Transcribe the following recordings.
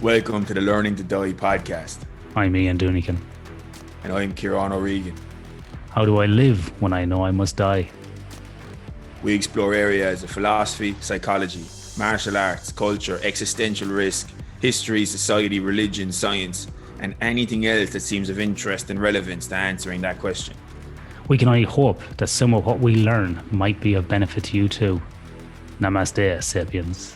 Welcome to the Learning to Die podcast. I'm Ian Doonican. And I'm Ciaran O'Regan. How do I live when I know I must die? We explore areas of philosophy, psychology, martial arts, culture, existential risk, history, society, religion, science, and anything else that seems of interest and relevance to answering that question. We can only hope that some of what we learn might be of benefit to you too. Namaste, sapiens.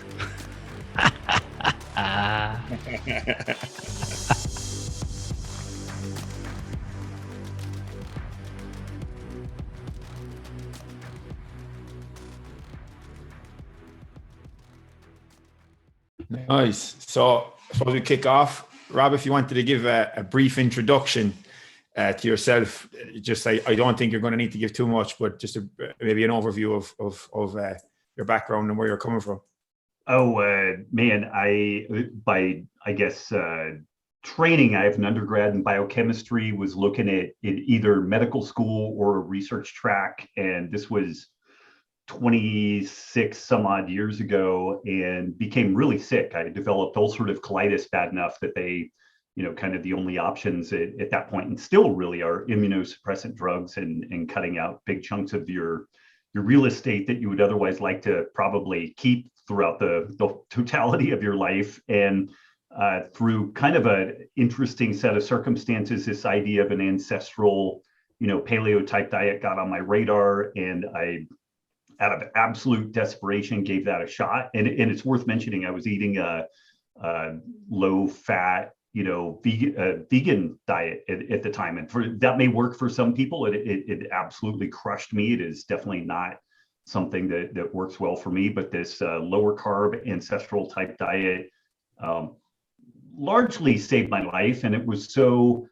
Nice. So I suppose we kick off. Rob, if you wanted to give a brief introduction to yourself, just I don't think you're going to need to give too much, but just maybe an overview of your background and where you're coming from. Training, I have an undergrad in biochemistry, was looking at either medical school or a research track. And this was 26 some odd years ago, and became really sick. I developed ulcerative colitis bad enough that they, kind of the only options at that point, and still really are, immunosuppressant drugs and cutting out big chunks of your real estate that you would otherwise like to probably keep throughout the totality of your life. And through kind of an interesting set of circumstances, this idea of an ancestral, paleo type diet got on my radar, and I, out of absolute desperation, gave that a shot. And it's worth mentioning, I was eating a low fat, vegan diet at the time. And that may work for some people. It absolutely crushed me. It is definitely not something that works well for me, but this lower carb ancestral type diet largely saved my life. And it was so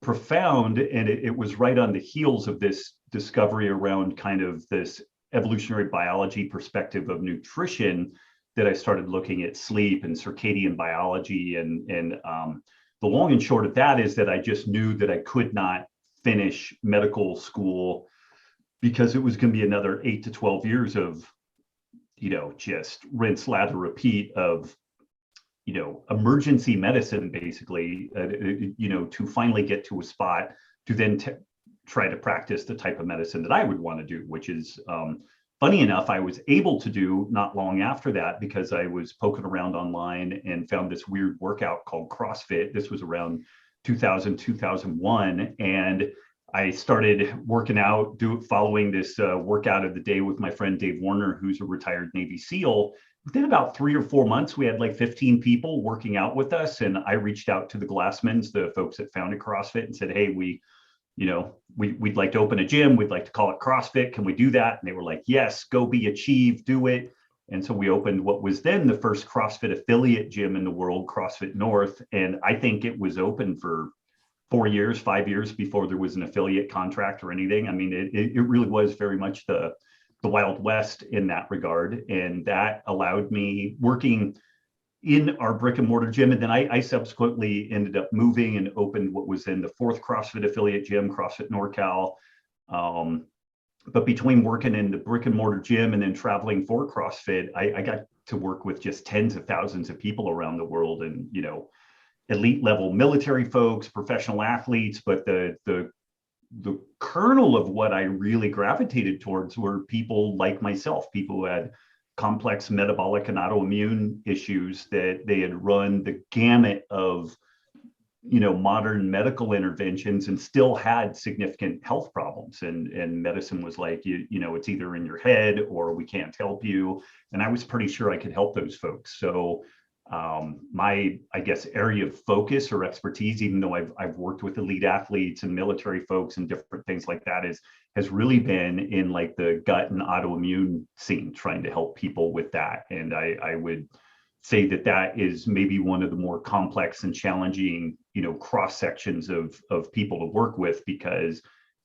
profound. And it was right on the heels of this discovery around kind of this evolutionary biology perspective of nutrition that I started looking at sleep and circadian biology. And the long and short of that is that I just knew that I could not finish medical school because it was going to be another 8 to 12 years of, just rinse, lather, repeat of, emergency medicine, basically, to finally get to a spot to then try to practice the type of medicine that I would want to do, which is, funny enough, I was able to do not long after that because I was poking around online and found this weird workout called CrossFit. This was around 2000, 2001. And I started working out, following this workout of the day with my friend Dave Warner, who's a retired Navy SEAL. Within about 3 or 4 months, we had like 15 people working out with us. And I reached out to the Glassmans, the folks that founded CrossFit, and said, hey, we'd like to open a gym. We'd like to call it CrossFit. Can we do that? And they were like, yes, go be achieved, do it. And so we opened what was then the first CrossFit affiliate gym in the world, CrossFit North. And I think it was open for 5 years before there was an affiliate contract or anything. I mean, it really was very much the Wild West in that regard. And that allowed me working in our brick and mortar gym. And then I subsequently ended up moving and opened what was then the fourth CrossFit affiliate gym, CrossFit NorCal. But between working in the brick and mortar gym and then traveling for CrossFit, I got to work with just tens of thousands of people around the world, and, elite level military folks, professional athletes. But the kernel of what I really gravitated towards were people like myself, people who had complex metabolic and autoimmune issues, that they had run the gamut of, modern medical interventions and still had significant health problems. And medicine was like, it's either in your head or we can't help you. And I was pretty sure I could help those folks. So my, area of focus or expertise, even though I've worked with elite athletes and military folks and different things like that, has really been in like the gut and autoimmune scene, trying to help people with that. And I would say that is maybe one of the more complex and challenging, cross sections of people to work with, because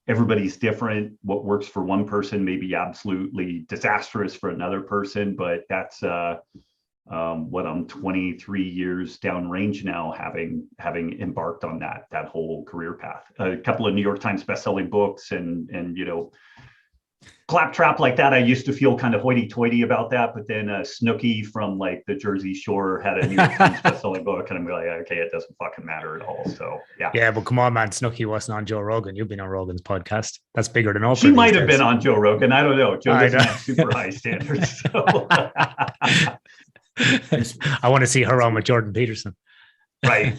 everybody's different. What works for one person may be absolutely disastrous for another person, but that's what I'm 23 years downrange now, having embarked on that whole career path. A couple of New York Times bestselling books, and claptrap like that. I used to feel kind of hoity-toity about that, but then Snooki from like the Jersey Shore had a New York Times bestselling book, and I'm like, okay, it doesn't fucking matter at all. So yeah. Yeah, but come on, man. Snooki wasn't on Joe Rogan. You've been on Rogan's podcast. That's bigger than Oprah. She might have been on Joe Rogan. I don't know. Joe doesn't know. have super high standards. So. I want to see her on with Jordan Peterson. Right.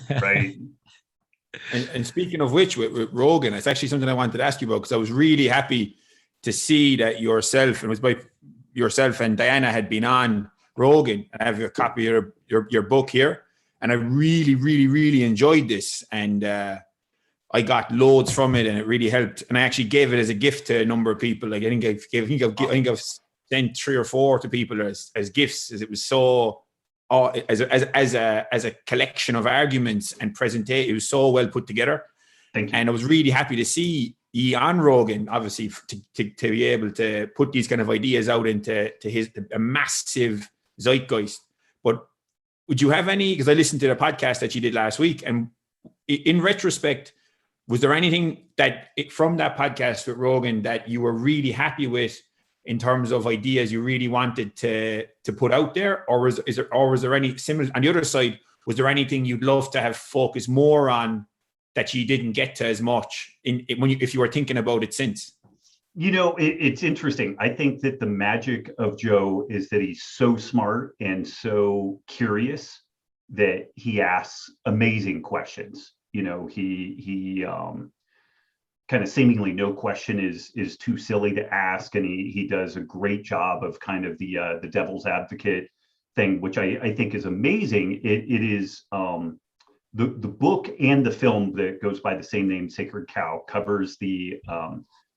And speaking of which, with Rogan, it's actually something I wanted to ask you about, because I was really happy to see that yourself, and it was by yourself and Diana had been on Rogan. I have a copy of your book here, and I really, really, really enjoyed this. And I got loads from it, and it really helped. And I actually gave it as a gift to a number of people. Like I think I've sent 3 or 4 to people as gifts, as it was so. As a collection of arguments and presentation, it was so well put together. Thank you. And I was really happy to see you on Rogan, obviously, to be able to put these kind of ideas out into a massive zeitgeist. But would you have any? Because I listened to the podcast that you did last week, and in retrospect, was there anything that from that podcast with Rogan that you were really happy with, in terms of ideas you really wanted to put out there, or was there any similar on the other side? Was there anything you'd love to have focused more on that you didn't get to as much if you were thinking about it since? It's interesting. I think that the magic of Joe is that he's so smart and so curious that he asks amazing questions. He kind of seemingly no question is too silly to ask, and he does a great job of kind of the devil's advocate thing, which I think is amazing. It is the book and the film that goes by the same name, Sacred Cow, covers the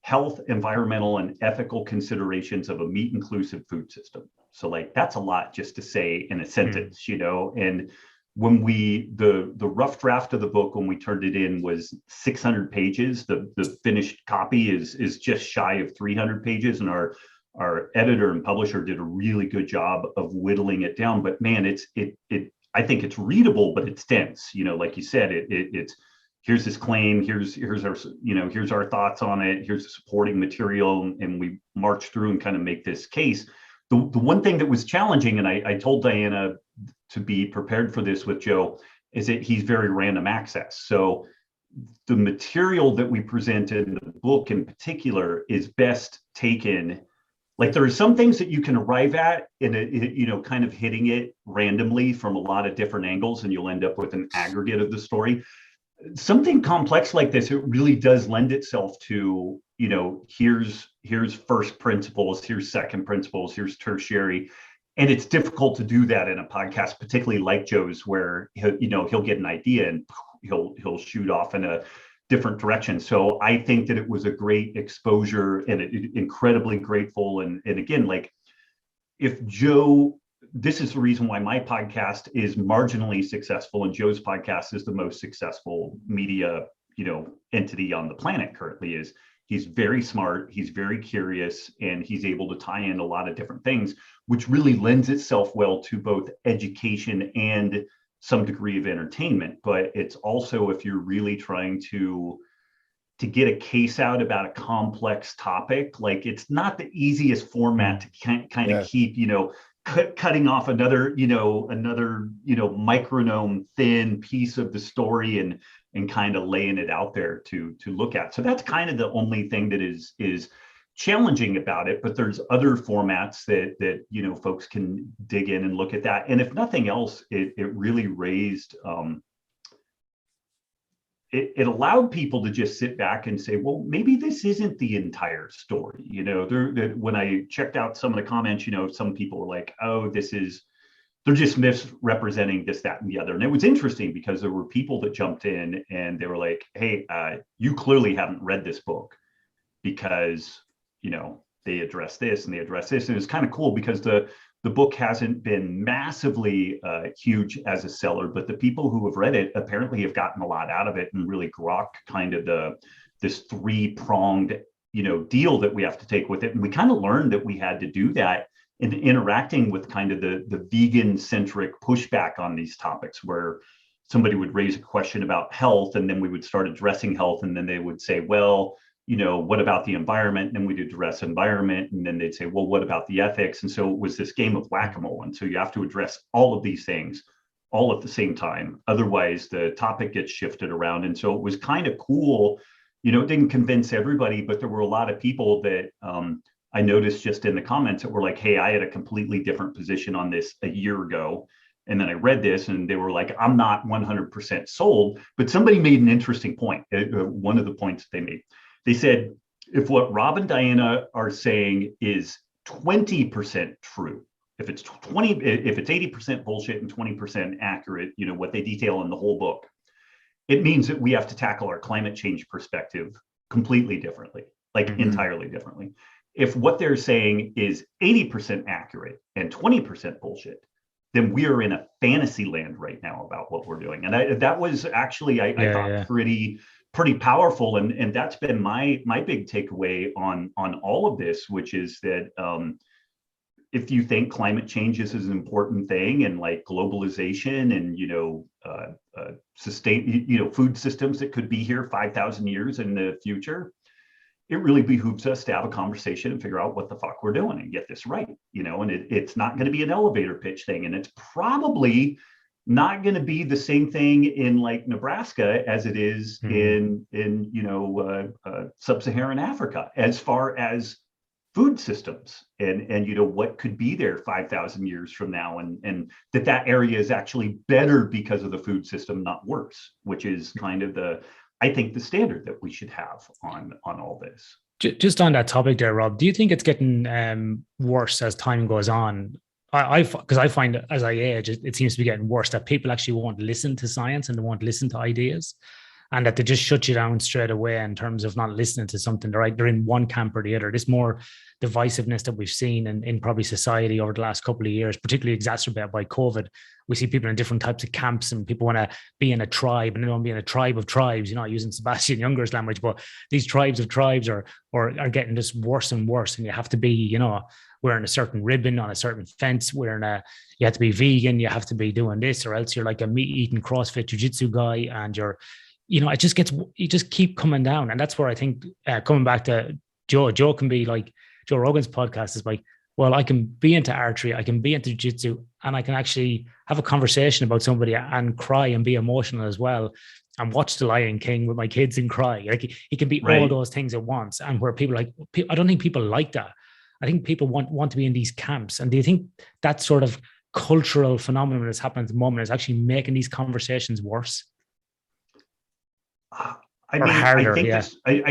health, environmental, and ethical considerations of a meat-inclusive food system. So like that's a lot just to say in a sentence, and when the rough draft of the book, when we turned it in, was 600 pages. The finished copy is just shy of 300 pages. And our editor and publisher did a really good job of whittling it down. But man, I think it's readable, but it's dense. Like you said, it's here's this claim, here's our thoughts on it, here's the supporting material, and we march through and kind of make this case. The one thing that was challenging, and I told Diana to be prepared for this with Joe, is that he's very random access. So the material that we present in the book in particular is best taken. Like there are some things that you can arrive at in kind of hitting it randomly from a lot of different angles, and you'll end up with an aggregate of the story. Something complex like this, it really does lend itself to, here's first principles, here's second principles, here's tertiary. And it's difficult to do that in a podcast, particularly like Joe's, where he'll get an idea and he'll shoot off in a different direction. So I think that it was a great exposure, and incredibly grateful. And again, like if Joe, this is the reason why my podcast is marginally successful and Joe's podcast is the most successful media, entity on the planet currently, is he's very smart, he's very curious, and he's able to tie in a lot of different things, which really lends itself well to both education and some degree of entertainment. But it's also, if you're really trying to get a case out about a complex topic, like it's not the easiest format to kind of keep, cutting off another micronome thin piece of the story and kind of laying it out there to look at. So that's kind of the only thing that is challenging about it. But there's other formats that folks can dig in and look at that. And if nothing else, it really raised it allowed people to just sit back and say, well, maybe this isn't the entire story. When I checked out some of the comments, some people were like, oh, they're just misrepresenting this, that, and the other. And it was interesting because there were people that jumped in and they were like, hey, you clearly haven't read this book, because, they address this and they address this. And it's kind of cool because the book hasn't been massively huge as a seller, but the people who have read it apparently have gotten a lot out of it and really grokked kind of this 3-pronged, deal that we have to take with it. And we kind of learned that we had to do that in interacting with kind of the vegan-centric pushback on these topics, where somebody would raise a question about health and then we would start addressing health. And then they would say, well, what about the environment? And then we'd address environment. And then they'd say, well, what about the ethics? And so it was this game of whack-a-mole. And so you have to address all of these things all at the same time. Otherwise, the topic gets shifted around. And so it was kind of cool. It didn't convince everybody, but there were a lot of people that I noticed just in the comments that were like, hey, I had a completely different position on this a year ago. And then I read this and they were like, I'm not 100% sold. But somebody made an interesting point. One of the points they made. They said, if what Rob and Diana are saying is 20% true, if it's 80% bullshit and 20% accurate, what they detail in the whole book, it means that we have to tackle our climate change perspective completely differently, like entirely differently. If what they're saying is 80% accurate and 20% bullshit, then we are in a fantasy land right now about what we're doing. And that was actually, I thought, pretty powerful. And that's been my big takeaway on all of this, which is that if you think climate change is an important thing and like globalization and, sustain, food systems that could be here 5,000 years in the future, it really behooves us to have a conversation and figure out what the fuck we're doing and get this right, and it's not going to be an elevator pitch thing. And it's probably not going to be the same thing in like Nebraska as it is in sub-Saharan Africa as far as food systems and what could be there 5,000 years from now, and that area is actually better because of the food system, not worse, which is kind of I think the standard that we should have on all this. Just on that topic there, Rob, do you think it's getting worse as time goes on? Because I find as I age, it seems to be getting worse, that people actually won't listen to science and they won't listen to ideas, and that they just shut you down straight away in terms of not listening to something. They're in one camp or the other. This more divisiveness that we've seen in probably society over the last couple of years, particularly exacerbated by COVID. We see people in different types of camps, and people want to be in a tribe, and they want to be in a tribe of tribes, using Sebastian Junger's language, but these tribes of tribes are getting just worse and worse. And you have to be, wearing a certain ribbon on a certain fence, you have to be vegan, you have to be doing this, or else you're like a meat-eating CrossFit jiu-jitsu guy, and you just keep coming down. And that's where I think, coming back to Joe can be like, Joe Rogan's podcast is like, well, I can be into archery, I can be into jiu-jitsu, and I can actually have a conversation about somebody and cry and be emotional as well, and watch The Lion King with my kids and cry. Like he can be all those things at once. And where people I don't think people like that. I think people want to be in these camps. And do you think that sort of cultural phenomenon that's happening at the moment is actually making these conversations worse? I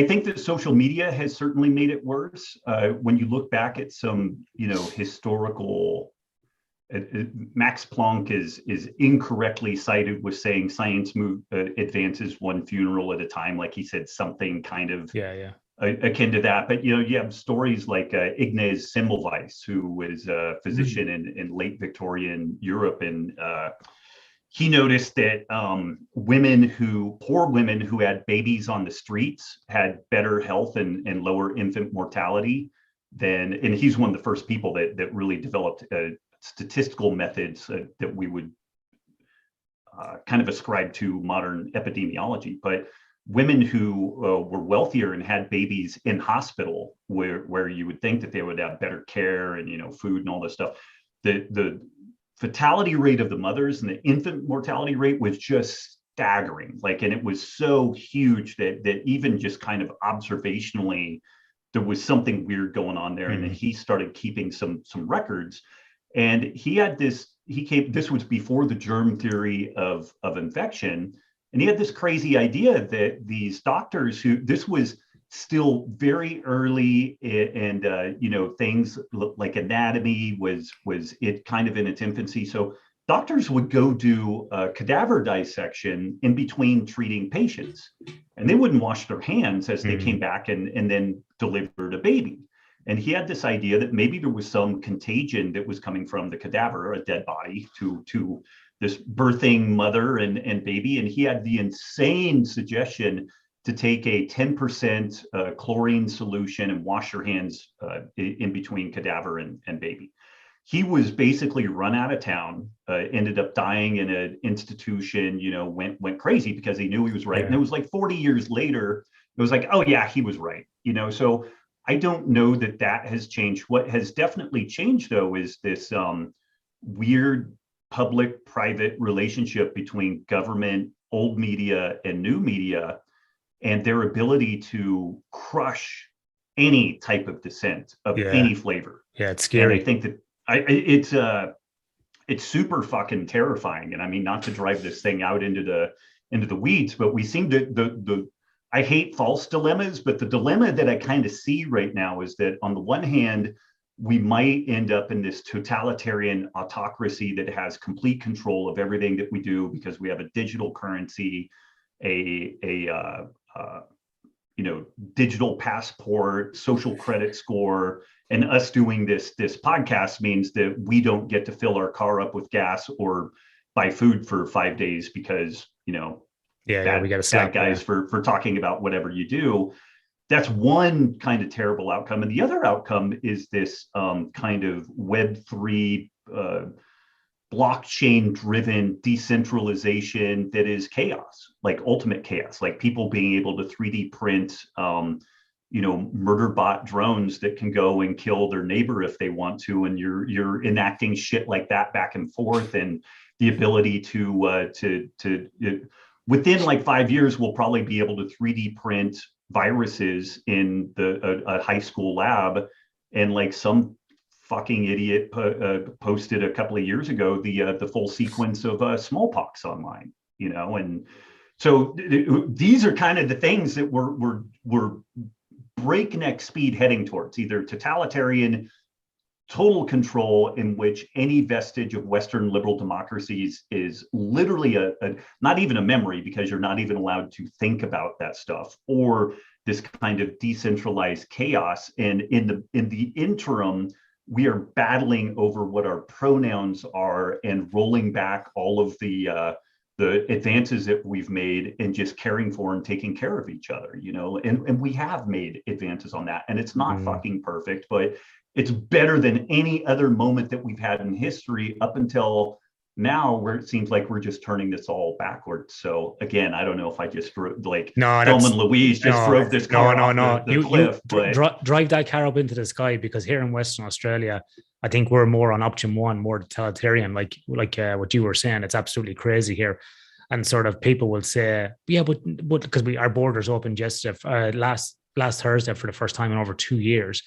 think that social media has certainly made it worse. When you look back at some, historical, Max Planck is incorrectly cited with saying science advances one funeral at a time. Like he said something kind of akin to that. But you have stories like Ignaz Semmelweis, who was a physician in late Victorian Europe, and he noticed that poor women who had babies on the streets had better health and lower infant mortality and he's one of the first people that really developed statistical methods that we would kind of ascribe to modern epidemiology. But women who were wealthier and had babies in hospital, where you would think that they would have better care and food and all this stuff, the fatality rate of the mothers and the infant mortality rate was just staggering. And it was so huge that even just kind of observationally, there was something weird going on there. And then he started keeping some records. And he had this was before the germ theory of infection. And he had this crazy idea that these doctors this was still very early, and things like anatomy was it kind of in its infancy. So doctors would go do a cadaver dissection in between treating patients, and they wouldn't wash their hands as they came back and then delivered a baby. And he had this idea that maybe there was some contagion that was coming from the cadaver, a dead body, to this birthing mother and baby. And he had the insane suggestion to take a 10% chlorine solution and wash your hands in between cadaver and baby. He was basically run out of town, ended up dying in an institution, went crazy because he knew he was right. And it was like 40 years later it was like, oh yeah, he was right. So I don't know that has changed. What has definitely changed though is this weird public-private relationship between government, old media, and new media, and their ability to crush any type of dissent of any flavor. Yeah, it's scary. And I think that it's super fucking terrifying. And I mean, not to drive this thing out into the weeds, but we seem to I hate false dilemmas, but the dilemma that I kind of see right now is that on the one hand, we might end up in this totalitarian autocracy that has complete control of everything that we do because we have a digital currency, a digital passport, social credit score, and us doing this podcast means that we don't get to fill our car up with gas or buy food for 5 days because we got to slap guys for talking about whatever you do. That's one kind of terrible outcome. And the other outcome is this kind of Web3 blockchain-driven decentralization that is chaos, like ultimate chaos, like people being able to 3D print, murder bot drones that can go and kill their neighbor if they want to, and you're enacting shit like that back and forth, and the ability to within like 5 years, we'll probably be able to 3D print viruses in a high school lab, and like some fucking idiot posted a couple of years ago the full sequence of smallpox online, and so these are kind of the things that we're breakneck speed heading towards, either totalitarian total control in which any vestige of Western liberal democracies is literally a not even a memory because you're not even allowed to think about that stuff, or this kind of decentralized chaos. And in the interim, we are battling over what our pronouns are and rolling back all of the advances that we've made and just caring for and taking care of each other, and we have made advances on that, and it's not fucking perfect, but it's better than any other moment that we've had in history up until now, where it seems like we're just turning this all backwards. So again, I don't know if I just Thelma and Louise just drove this car off the cliff. But drive that car up into the sky, because here in Western Australia, I think we're more on option one, more totalitarian, like what you were saying. It's absolutely crazy here. And sort of people will say, yeah, but because our borders opened yesterday, last Thursday for the first time in over 2 years.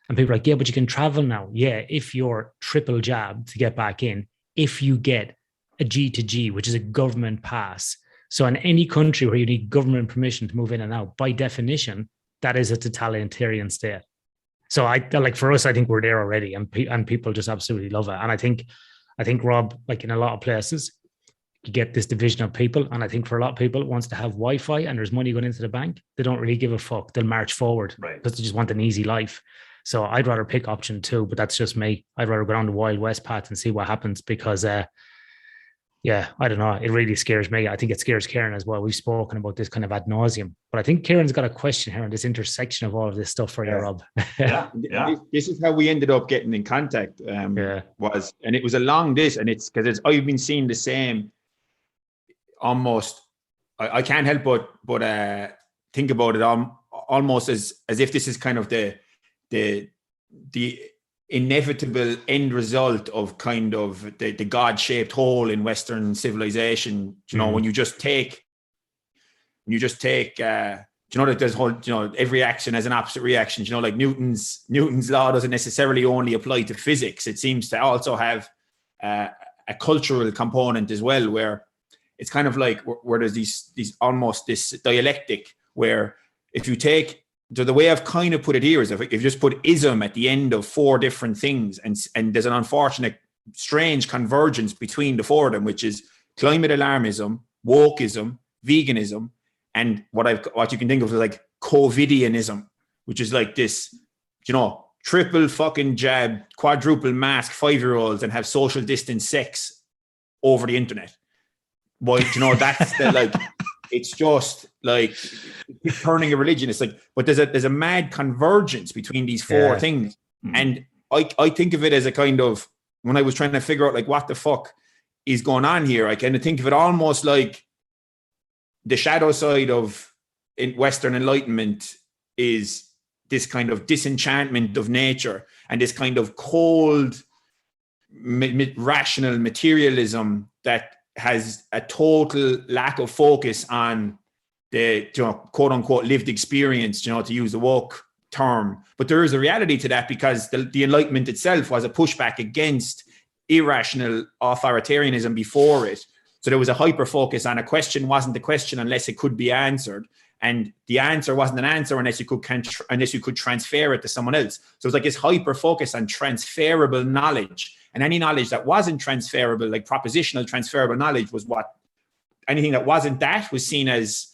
And people are like, yeah, but you can travel now. Yeah, if you're triple jab to get back in, if you get a G2G, which is a government pass. So in any country where you need government permission to move in and out, by definition, that is a totalitarian state. So for us, I think we're there already, and people just absolutely love it. And I think Rob, like in a lot of places, you get this division of people. And I think for a lot of people, once they have Wi-Fi and there's money going into the bank, they don't really give a fuck. They'll march forward because they just want an easy life. So I'd rather pick option 2, but that's just me. I'd rather go down the Wild West path and see what happens, because, I don't know. It really scares me. I think it scares Ciaran as well. We've spoken about this kind of ad nauseum, but I think Ciaran's got a question here on this intersection of all of this stuff for you, Rob. Yeah. This is how we ended up getting in contact. And it was along this, and it's because I've been seeing the same almost. I can't help but think about it almost as if this is kind of the inevitable end result of kind of the God-shaped hole in Western civilization. When you just take that there's whole, every action has an opposite reaction. Like Newton's law doesn't necessarily only apply to physics. It seems to also have a cultural component as well, where it's kind of like where there's these almost this dialectic where if you take, so the way I've kind of put it here is if you just put ism at the end of 4 different things, and there's an unfortunate, strange convergence between the 4 of them, which is climate alarmism, wokeism, veganism, and what you can think of as like COVIDianism, which is like this, triple fucking jab, quadruple mask 5-year-olds and have social distance sex over the internet. Well, that's the like. It's just like turning a religion. It's like, but there's a mad convergence between these 4 things. Mm-hmm. And I think of it as a kind of, when I was trying to figure out like what the fuck is going on here, I kind of think of it almost like the shadow side of in Western Enlightenment is this kind of disenchantment of nature and this kind of cold, rational materialism that has a total lack of focus on the, quote unquote, lived experience, to use the woke term. But there is a reality to that, because the Enlightenment itself was a pushback against irrational authoritarianism before it. So there was a hyper focus on a question wasn't a question unless it could be answered. And the answer wasn't an answer unless you could transfer it to someone else. So it's like this hyper focus on transferable knowledge. And any knowledge that wasn't transferable, like propositional transferable knowledge, was what anything that wasn't that was seen as,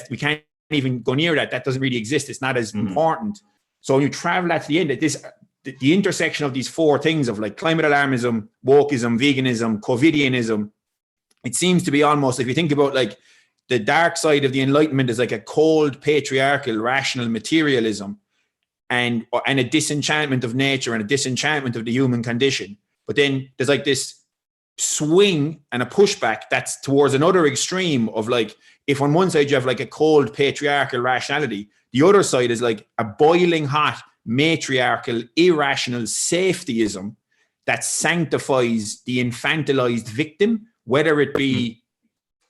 we can't even go near that. That doesn't really exist. It's not as important. So when you travel that to the end, the intersection of these four things of like climate alarmism, wokeism, veganism, COVIDianism, it seems to be almost, if you think about like the dark side of the Enlightenment is like a cold, patriarchal, rational materialism and a disenchantment of nature and a disenchantment of the human condition. But then there's like this swing and a pushback that's towards another extreme of like, if on one side you have like a cold patriarchal rationality, the other side is like a boiling hot matriarchal irrational safetyism that sanctifies the infantilized victim, whether it be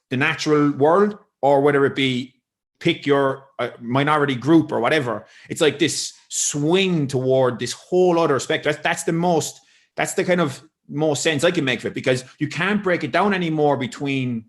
the natural world or whether it be pick your minority group or whatever. It's like this swing toward this whole other spectrum. That's the kind of most sense I can make of it, because you can't break it down anymore between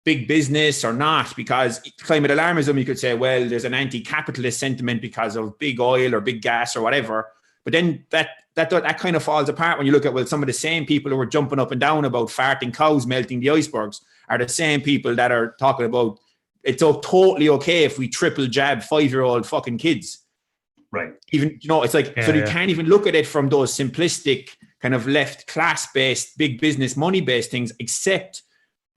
big business or not, because climate alarmism, you could say, well, there's an anti-capitalist sentiment because of big oil or big gas or whatever. But then that kind of falls apart when you look at, well, some of the same people who were jumping up and down about farting cows melting the icebergs are the same people that are talking about it's totally okay if we triple jab 5-year-old fucking kids. Right. Even, it's like, you can't even look at it from those simplistic kind of left class-based, big business, money-based things, except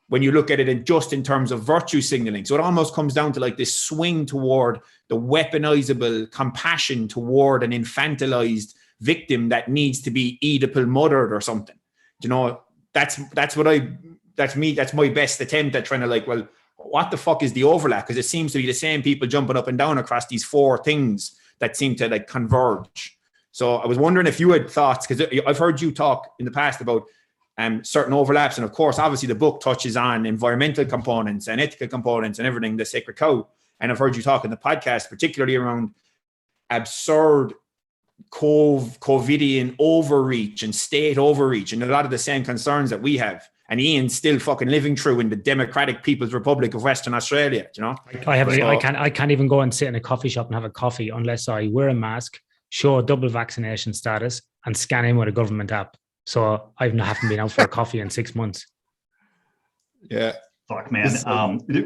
when you look at it just in terms of virtue signaling. So it almost comes down to like this swing toward the weaponizable compassion toward an infantilized victim that needs to be Oedipal mothered or something. That's my best attempt at trying to like, well, what the fuck is the overlap? Because it seems to be the same people jumping up and down across these four things that seem to like converge. So I was wondering if you had thoughts, because I've heard you talk in the past about certain overlaps. And of course, obviously the book touches on environmental components and ethical components and everything, the sacred cow. And I've heard you talk in the podcast, particularly around absurd COVIDian overreach and state overreach and a lot of the same concerns that we have. And Ian's still fucking living through in the Democratic People's Republic of Western Australia, I can't even go and sit in a coffee shop and have a coffee unless I wear a mask, show a double vaccination status, and scan in with a government app. So I haven't been out for a coffee in 6 months. Yeah. Fuck, man.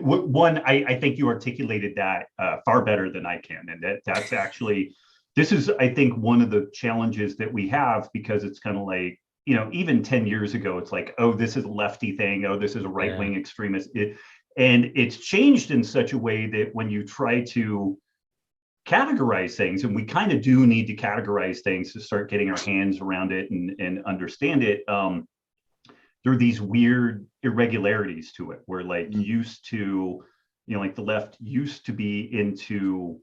One, I think you articulated that far better than I can. And that's actually, this is, I think, one of the challenges that we have, because it's kind of like, even 10 years ago, it's like, oh, this is a lefty thing. Oh, this is a right-wing extremist. And it's changed in such a way that when you try to categorize things, and we kind of do need to categorize things to start getting our hands around it and understand it, there are these weird irregularities to it where like used to, like the left used to be into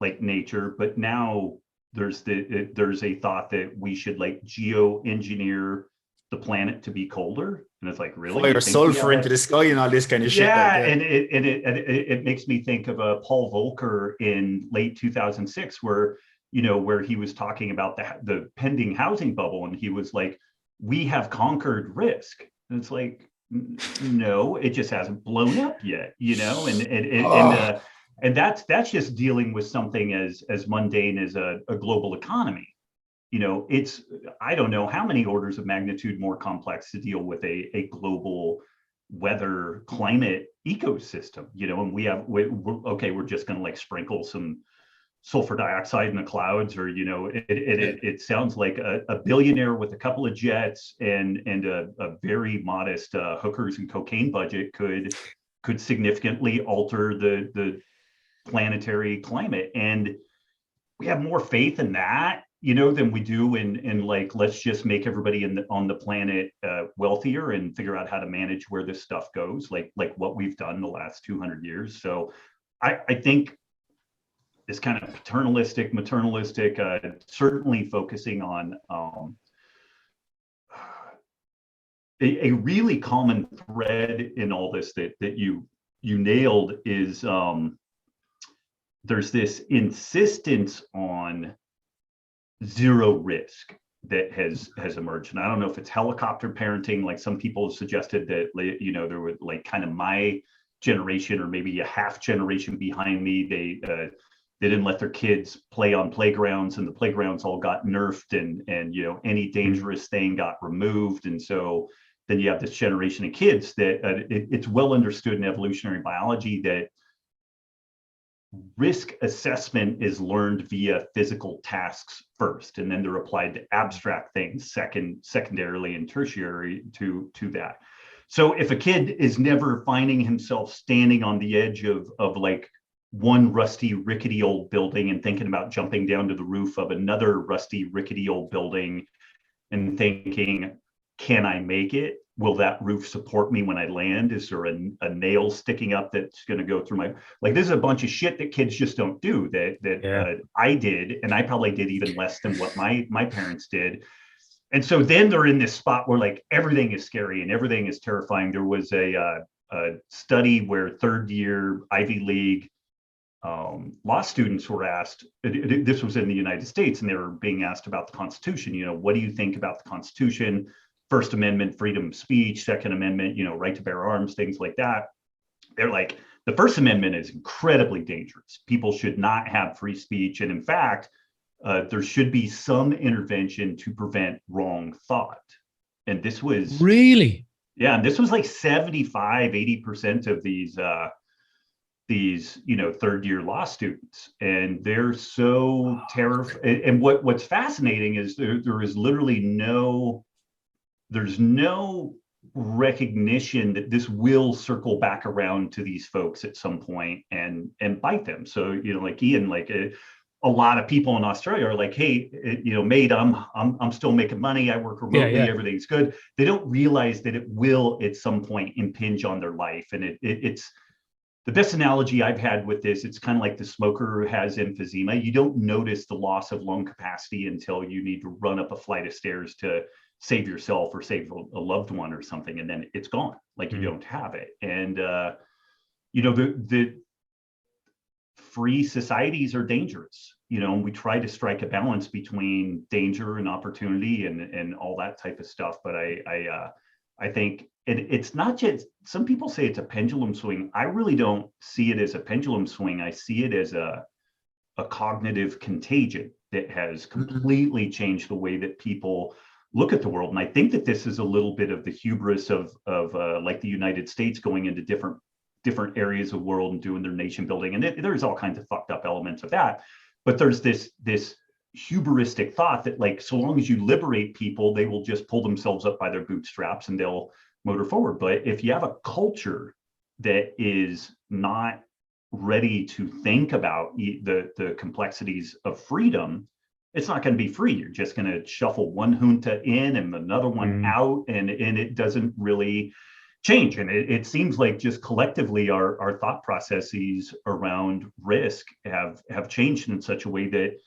like nature, but now there's a thought that we should like geoengineer the planet to be colder, and it's like, really, fire sulfur into the sky and all this kind of shit. Yeah, and it makes me think of Paul Volcker in late 2006, where he was talking about the pending housing bubble, and he was like, we have conquered risk, and it's like, no, it just hasn't blown up yet, and that's just dealing with something as mundane as a global economy. It's, I don't know how many orders of magnitude more complex to deal with a global weather climate ecosystem, and we're just going to like sprinkle some sulfur dioxide in the clouds, or it sounds like a billionaire with a couple of jets and a very modest hookers and cocaine budget could significantly alter the planetary climate. And we have more faith in that than we do in like, let's just make everybody on the planet wealthier and figure out how to manage where this stuff goes, like what we've done the last 200 years. So I think this kind of paternalistic, maternalistic, certainly focusing on a really common thread in all this that you nailed is there's this insistence on zero risk that has emerged. And I don't know if it's helicopter parenting, like some people have suggested that, you know, there was like kind of my generation or maybe a half generation behind me, they didn't let their kids play on playgrounds, and the playgrounds all got nerfed, and you know, any dangerous thing got removed. And so then you have this generation of kids that it's well understood in evolutionary biology that risk assessment is learned via physical tasks first, and then they're applied to abstract things secondarily and tertiary to that. So if a kid is never finding himself standing on the edge of like one rusty, rickety old building and thinking about jumping down to the roof of another rusty, rickety old building and thinking, can I make it? Will that roof support me when I land? Is there a nail sticking up that's going to go through my, like, this is a bunch of shit that kids just don't do that I did. And I probably did even less than what my parents did. And so then they're in this spot where like everything is scary and everything is terrifying. There was a study where third year Ivy League law students were asked, this was in the United States, and they were being asked about the Constitution. You know, what do you think about the Constitution? First Amendment, freedom of speech, Second Amendment, you know, right to bear arms, things like that. They're like, the First Amendment is incredibly dangerous. People should not have free speech. And in fact, there should be some intervention to prevent wrong thought. And this was really, yeah, and this was like 75, 80% of these, you know, third year law students. And they're so terrified. And what's fascinating is there is literally there's no recognition that this will circle back around to these folks at some point and bite them. So, you know, like Ian, like a lot of people in Australia are like, hey, you know, mate, I'm still making money. I work remotely. Everything's good. They don't realize that it will at some point impinge on their life. And it's the best analogy I've had with this. It's kind of like the smoker who has emphysema. You don't notice the loss of lung capacity until you need to run up a flight of stairs to save yourself or save a loved one or something, and then it's gone, like you don't have it. And you know, the free societies are dangerous, you know, and we try to strike a balance between danger and opportunity and all that type of stuff. But I think it's not just, some people say it's a pendulum swing. I really don't see it as a pendulum swing. I see it as a cognitive contagion that has completely changed the way that people look at the world. And I think that this is a little bit of the hubris of like the United States going into different areas of the world and doing their nation building. And there's all kinds of fucked up elements of that. But there's this hubristic thought that like, so long as you liberate people, they will just pull themselves up by their bootstraps and they'll motor forward. But if you have a culture that is not ready to think about the complexities of freedom, it's not going to be free. You're just going to shuffle one junta in and another one out, and it doesn't really change. And it seems like just collectively our thought processes around risk have changed in such a way that,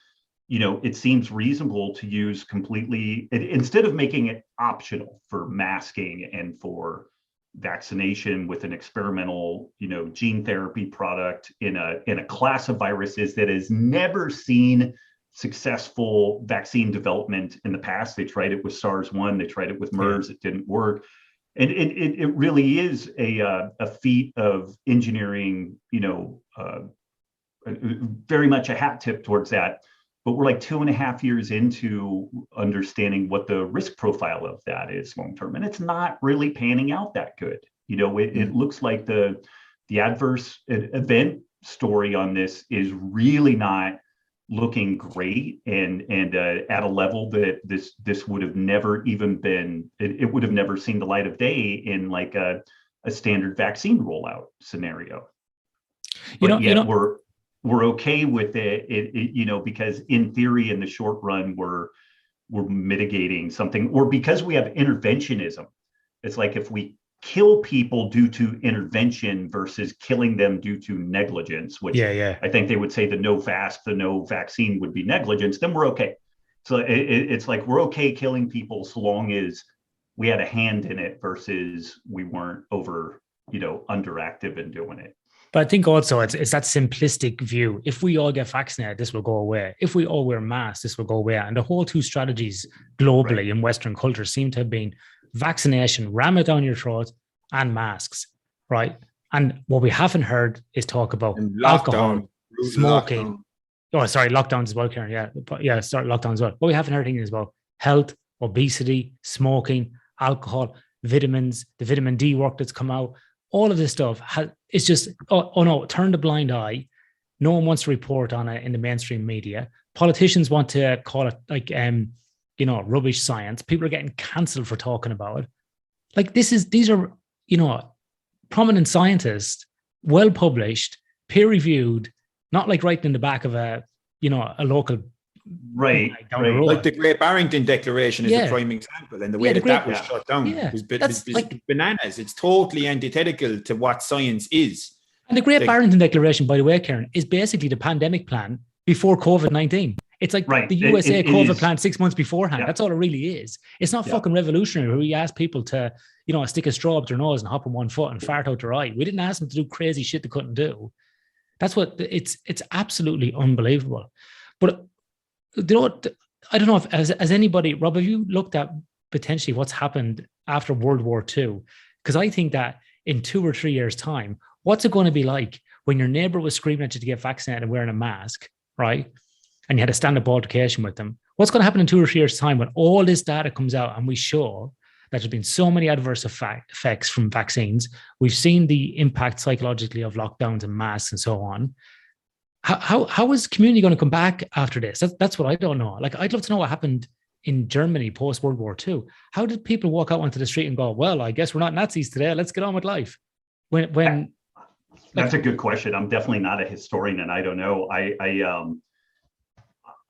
you know, it seems reasonable to use completely, instead of making it optional for masking and for vaccination with an experimental, you know, gene therapy product in a class of viruses that has never seen successful vaccine development in the past. They tried it with SARS-1, they tried it with MERS, it didn't work. And it really is a feat of engineering, you know, very much a hat tip towards that. But we're like 2.5 years into understanding what the risk profile of that is long term. And it's not really panning out that good. You know, it looks like the adverse event story on this is really not looking great, and at a level that this would have never even been, it would have never seen the light of day in like a standard vaccine rollout scenario. But we're okay with it, you know, because in theory, in the short run, we're mitigating something, or because we have interventionism. It's like if we kill people due to intervention versus killing them due to negligence, which I think they would say the no vaccine would be negligence, then we're okay. So it's like we're okay killing people so long as we had a hand in it versus we weren't underactive in doing it. But I think also it's that simplistic view. If we all get vaccinated, this will go away. If we all wear masks, this will go away. And the whole two strategies globally in Western culture seem to have been vaccination, ram it down your throat, and masks, right? And what we haven't heard is talk about alcohol, smoking. Oh, sorry, lockdowns as well, Ciaran. Lockdowns as well. What we haven't heard is about health, obesity, smoking, alcohol, vitamins, the vitamin D work that's come out. All of this stuff it's just, oh no, turn the blind eye. No one wants to report on it in the mainstream media. Politicians want to call it like, rubbish science. People are getting cancelled for talking about it. Like these are, prominent scientists, well published, peer reviewed, not like writing in the back of a local. Right. Like the Great Barrington Declaration is a prime example, and the way that was shut down was like bananas. It's totally antithetical to what science is. And the Great Barrington Declaration, by the way, Ciaran, is basically the pandemic plan before COVID-19. It's like the USA COVID plan 6 months beforehand. Yeah. That's all it really is. It's not fucking revolutionary where we ask people to, stick a straw up their nose and hop on one foot and fart out their eye. We didn't ask them to do crazy shit they couldn't do. That's what it's absolutely unbelievable. But I don't know if as anybody, Rob, have you looked at potentially what's happened after World War II? Because I think that in 2 or 3 years' time, what's it going to be like when your neighbor was screaming at you to get vaccinated and wearing a mask, right? And you had a stand-up altercation with them. What's going to happen in 2 or 3 years' time when all this data comes out and we show that there's been so many adverse effects from vaccines? We've seen the impact psychologically of lockdowns and masks and so on. How is community going to come back after this? That's what I don't know. Like, I'd love to know what happened in Germany post World War II. How did people walk out onto the street and go, well, I guess we're not Nazis today. Let's get on with life. That's a good question. I'm definitely not a historian, and I don't know.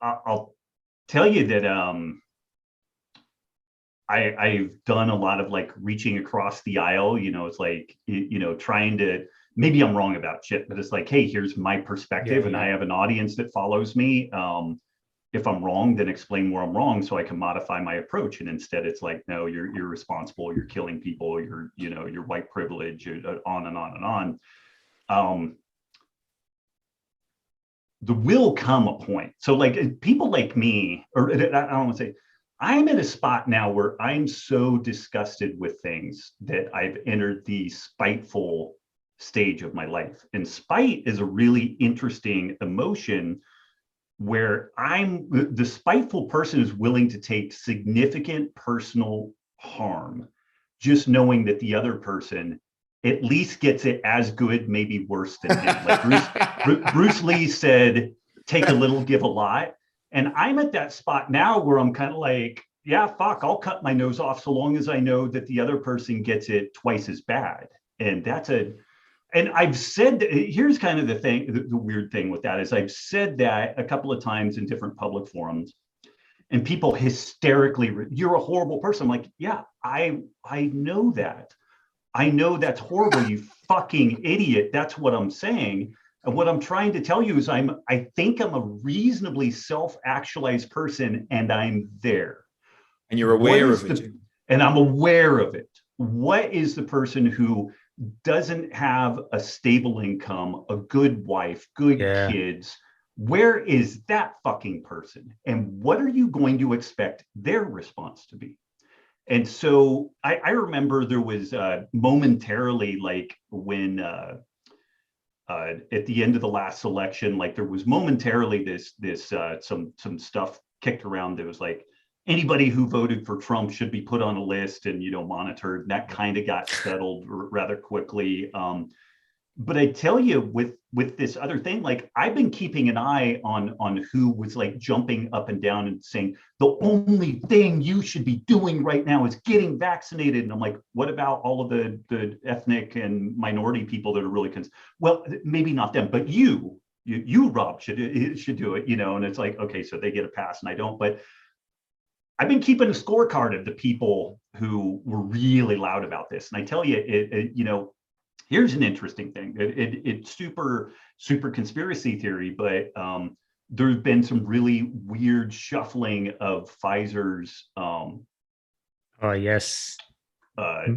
I'll tell you that I've done a lot of like reaching across the aisle. It's like trying to. Maybe I'm wrong about shit, but it's like, hey, here's my perspective, and I have an audience that follows me. If I'm wrong, then explain where I'm wrong so I can modify my approach. And instead, it's like, no, you're irresponsible. You're killing people. You're white privilege. On and on and on. There will come a point. So like people like me, or I don't want to say, I'm at a spot now where I'm so disgusted with things that I've entered the spiteful stage of my life. And spite is a really interesting emotion where the spiteful person is willing to take significant personal harm, just knowing that the other person at least gets it as good, maybe worse than him. Like Bruce Lee said, take a little, give a lot. And I'm at that spot now where I'm kind of like, yeah, fuck, I'll cut my nose off so long as I know that the other person gets it twice as bad. And and I've said, here's kind of the thing, the weird thing with that is I've said that a couple of times in different public forums, and people hysterically, you're a horrible person. I'm like, yeah, I know that. I know that's horrible, you fucking idiot. That's what I'm saying. And what I'm trying to tell you is I think I'm a reasonably self-actualized person, and I'm there. And you're aware of it. And I'm aware of it. What is the person who doesn't have a stable income, a good wife, good kids? Where is that fucking person? And what are you going to expect their response to be? And so I remember there was momentarily, like when at the end of the last election, like there was momentarily this some stuff kicked around that was like, anybody who voted for Trump should be put on a list and, monitored. And that kind of got settled rather quickly. But I tell you, with this other thing, like I've been keeping an eye on who was like jumping up and down and saying, the only thing you should be doing right now is getting vaccinated. And I'm like, what about all of the ethnic and minority people that are really concerned? Well, maybe not them, but you Rob should do it, And it's like, okay, so they get a pass and I don't. But I've been keeping a scorecard of the people who were really loud about this. And I tell you, here's an interesting thing. It's super conspiracy theory, but there's been some really weird shuffling of Pfizer's yes. stocks.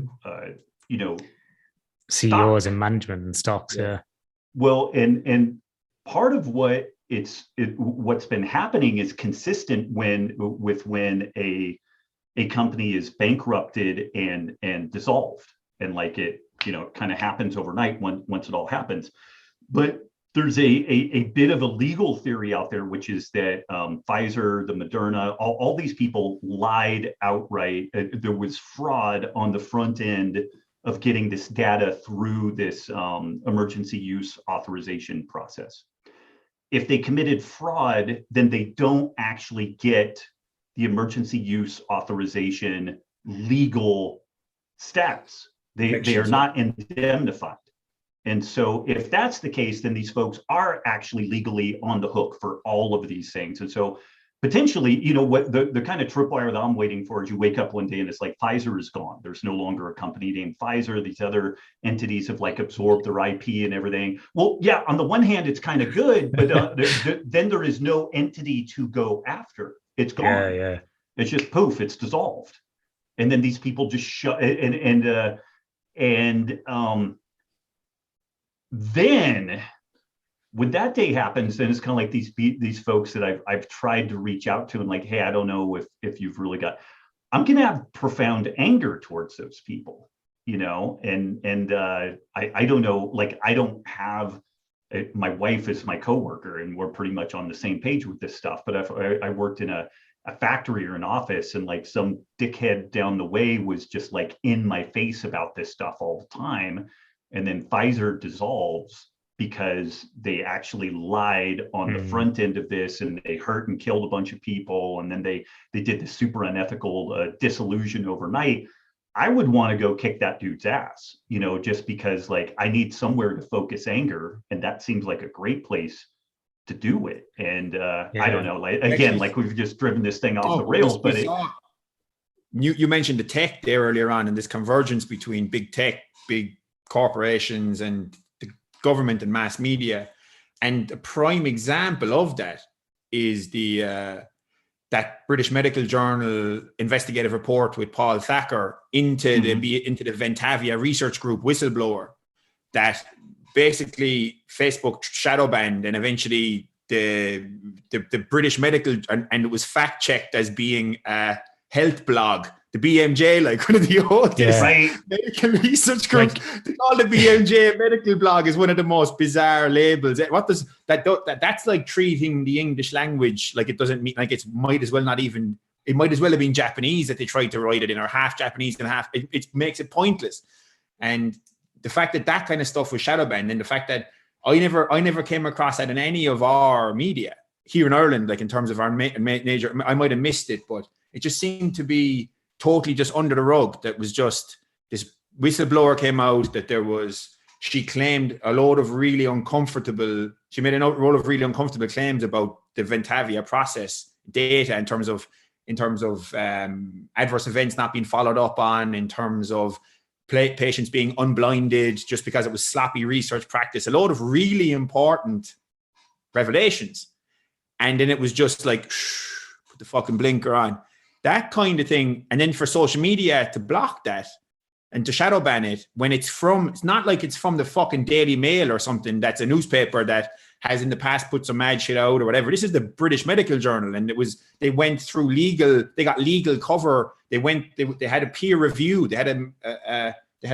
CEOs and management and stocks. Yeah. Well, and part of what's been happening is consistent with when a company is bankrupted and dissolved, and like it kind of happens overnight once it all happens. But there's a bit of a legal theory out there, which is that Pfizer, the Moderna, all these people lied outright. There was fraud on the front end of getting this data through this emergency use authorization process. If they committed fraud, then they don't actually get the emergency use authorization legal status. They are not indemnified. And so if that's the case, then these folks are actually legally on the hook for all of these things. And so potentially, what the kind of tripwire that I'm waiting for is you wake up one day and it's like Pfizer is gone. There's no longer a company named Pfizer. These other entities have like absorbed their IP and everything. Well, yeah, on the one hand, it's kind of good, but then there is no entity to go after. It's gone. Yeah. It's just poof, it's dissolved. And then these people just shut then when that day happens, then it's kind of like these folks that I've tried to reach out to and like, hey, I don't know if you've really got, I'm going to have profound anger towards those people, and I don't know, like I don't have, my wife is my coworker and we're pretty much on the same page with this stuff. But I worked in a factory or an office and like some dickhead down the way was just like in my face about this stuff all the time. And then Pfizer dissolves because they actually lied on the front end of this and they hurt and killed a bunch of people. And then they did this super unethical dissolution overnight. I would want to go kick that dude's ass, just because like I need somewhere to focus anger. And that seems like a great place to do it. And I don't know, like, again, like we've just driven this thing off the rails, but you mentioned the tech there earlier on and this convergence between big tech, big corporations and the government and mass media. And a prime example of that is that British Medical Journal investigative report with Paul Thacker into the Ventavia research group whistleblower, that basically Facebook shadow banned and eventually the British Medical, and it was fact checked as being a health blog. The BMJ, like one of the oldest medical research groups, they call the BMJ a medical blog is one of the most bizarre labels. What does that's like treating the English language like it doesn't mean, like it might as well have been Japanese that they tried to write it in, or half Japanese and half, it makes it pointless. And the fact that kind of stuff was shadow banned, and the fact that I never came across that in any of our media here in Ireland, like in terms of our major, I might have missed it, but it just seemed to be totally just under the rug. That was just this whistleblower came out that she claimed a load of really uncomfortable, she made a load of really uncomfortable claims about the Ventavia process data in terms of adverse events not being followed up on, in terms of patients being unblinded just because it was sloppy research practice, a load of really important revelations. And then it was just like, put the fucking blinker on. That kind of thing. And then for social media to block that and to shadow ban it when it's not like it's from the fucking Daily Mail or something that's a newspaper that has in the past put some mad shit out or whatever. This is the British Medical Journal, and they went through they got legal cover. They had a peer review. They had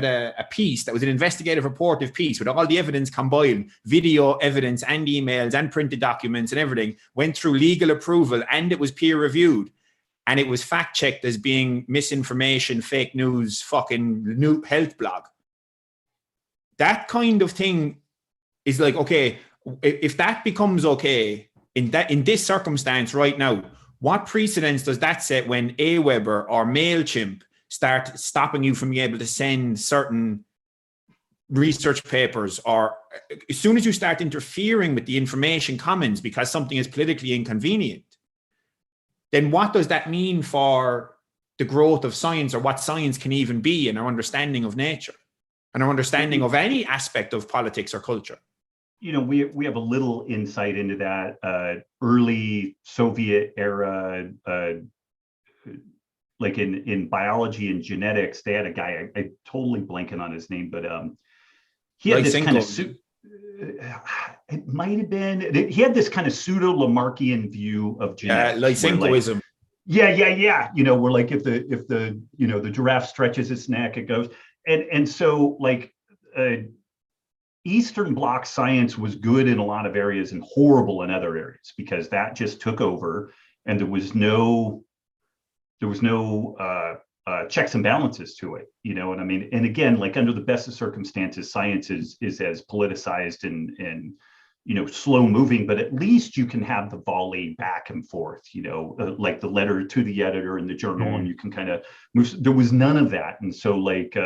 a piece that was an investigative reportive piece with all the evidence combined, video evidence and emails and printed documents and everything, went through legal approval, and it was peer reviewed. And it was fact checked as being misinformation, fake news, fucking new health blog. That kind of thing is like, okay, if that becomes okay in this circumstance right now, what precedence does that set when Aweber or MailChimp start stopping you from being able to send certain research papers, or as soon as you start interfering with the information commons because something is politically inconvenient? then what does that mean for the growth of science, or what science can even be, and our understanding of nature and our understanding of any aspect of politics or culture? We have a little insight into that early Soviet era, like in biology and genetics. They had a guy, I totally blanking on his name, but he had this kind of it might have been, he had this kind of pseudo Lamarckian view of genetics. Lysenkoism. Yeah. Where like if the giraffe stretches its neck, it goes. And so like Eastern Bloc science was good in a lot of areas and horrible in other areas, because that just took over, and there was no checks and balances to it. You know what I mean? And again, like under the best of circumstances, science is as politicized and slow moving, but at least you can have the volley back and forth, like the letter to the editor in the journal, and you can kind of move. There was none of that. And so like,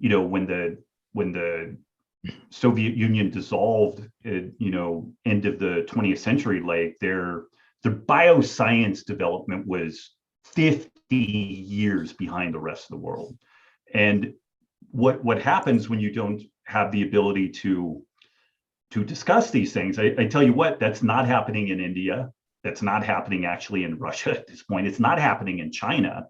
when the Soviet Union dissolved, end of the 20th century, like their bioscience development was 50 years behind the rest of the world. And what happens when you don't have the ability to discuss these things? I tell you what, that's not happening in India. That's not happening actually in Russia at this point. It's not happening in China.